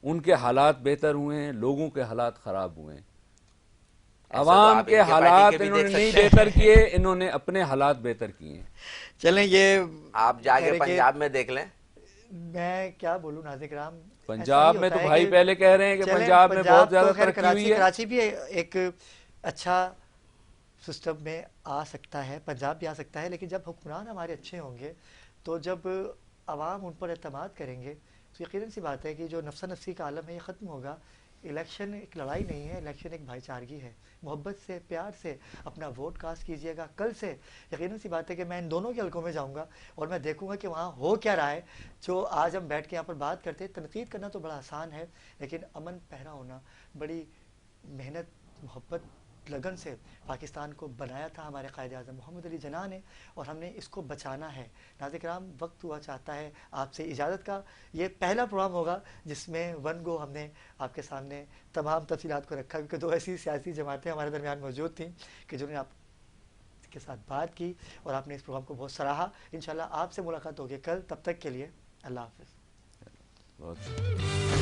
Speaker 3: ان کے حالات بہتر ہوئے ہیں, لوگوں کے حالات خراب ہوئے ہیں.
Speaker 2: ایسا تو
Speaker 3: عوام
Speaker 2: آپ
Speaker 3: کے
Speaker 2: ان پارٹی کے
Speaker 3: حالات
Speaker 2: بھی
Speaker 3: انہوں نے
Speaker 2: دیکھ
Speaker 3: نہیں
Speaker 2: سکتے ہیں.
Speaker 3: بہتر کیے, انہوں نے اپنے حالات بہتر کیے ہیں.
Speaker 1: چلیں یہ
Speaker 2: آپ جا
Speaker 1: کہہ
Speaker 2: کے
Speaker 1: رہے کہ
Speaker 2: پنجاب میں دیکھ لیں.
Speaker 1: میں کیا بولوں ناظرین کرام, ایسا ہی
Speaker 3: پنجاب میں
Speaker 1: ہوتا
Speaker 3: تو
Speaker 1: ہے
Speaker 3: بھائی
Speaker 1: کہ
Speaker 3: پہلے کہہ رہے ہیں کہ
Speaker 1: چلیں
Speaker 3: پنجاب میں بہت
Speaker 1: پنجاب
Speaker 3: زیادہ
Speaker 1: تو خیر
Speaker 3: ترقی ہوئی ہے.
Speaker 1: کراچی بھی ایک اچھا سسٹم میں آ سکتا ہے, پنجاب بھی آ سکتا ہے, لیکن جب حکمران ہمارے اچھے ہوں گے تو جب عوام ان پر اعتماد کریں گے تو یقیناً سی بات ہے کہ جو نفسا نفسی کا عالم ہے یہ ختم ہوگا. الیکشن ایک لڑائی نہیں ہے, الیکشن ایک بھائی چارگی ہے. محبت سے, پیار سے اپنا ووٹ کاسٹ کیجئے گا. کل سے یقیناً سی بات ہے کہ میں ان دونوں کے حلقوں میں جاؤں گا اور میں دیکھوں گا کہ وہاں ہو کیا رہا ہے. جو آج ہم بیٹھ کے یہاں پر بات کرتے ہیں, تنقید کرنا تو بڑا آسان ہے, لیکن امن پہرا ہونا, بڑی محنت, محبت, لگن سے پاکستان کو بنایا تھا ہمارے قائد اعظم محمد علی جناح نے, اور ہم نے اس کو بچانا ہے. ناظرین کرام, وقت ہوا چاہتا ہے آپ سے اجازت کا. یہ پہلا پروگرام ہوگا جس میں ون گو ہم نے آپ کے سامنے تمام تفصیلات کو رکھا, کیونکہ دو ایسی سیاسی جماعتیں ہمارے درمیان موجود تھیں کہ جنہوں نے آپ کے ساتھ بات کی اور آپ نے اس پروگرام کو بہت سراہا. انشاءاللہ آپ سے ملاقات ہوگی کل, تب تک کے لیے اللہ حافظ.
Speaker 3: بہت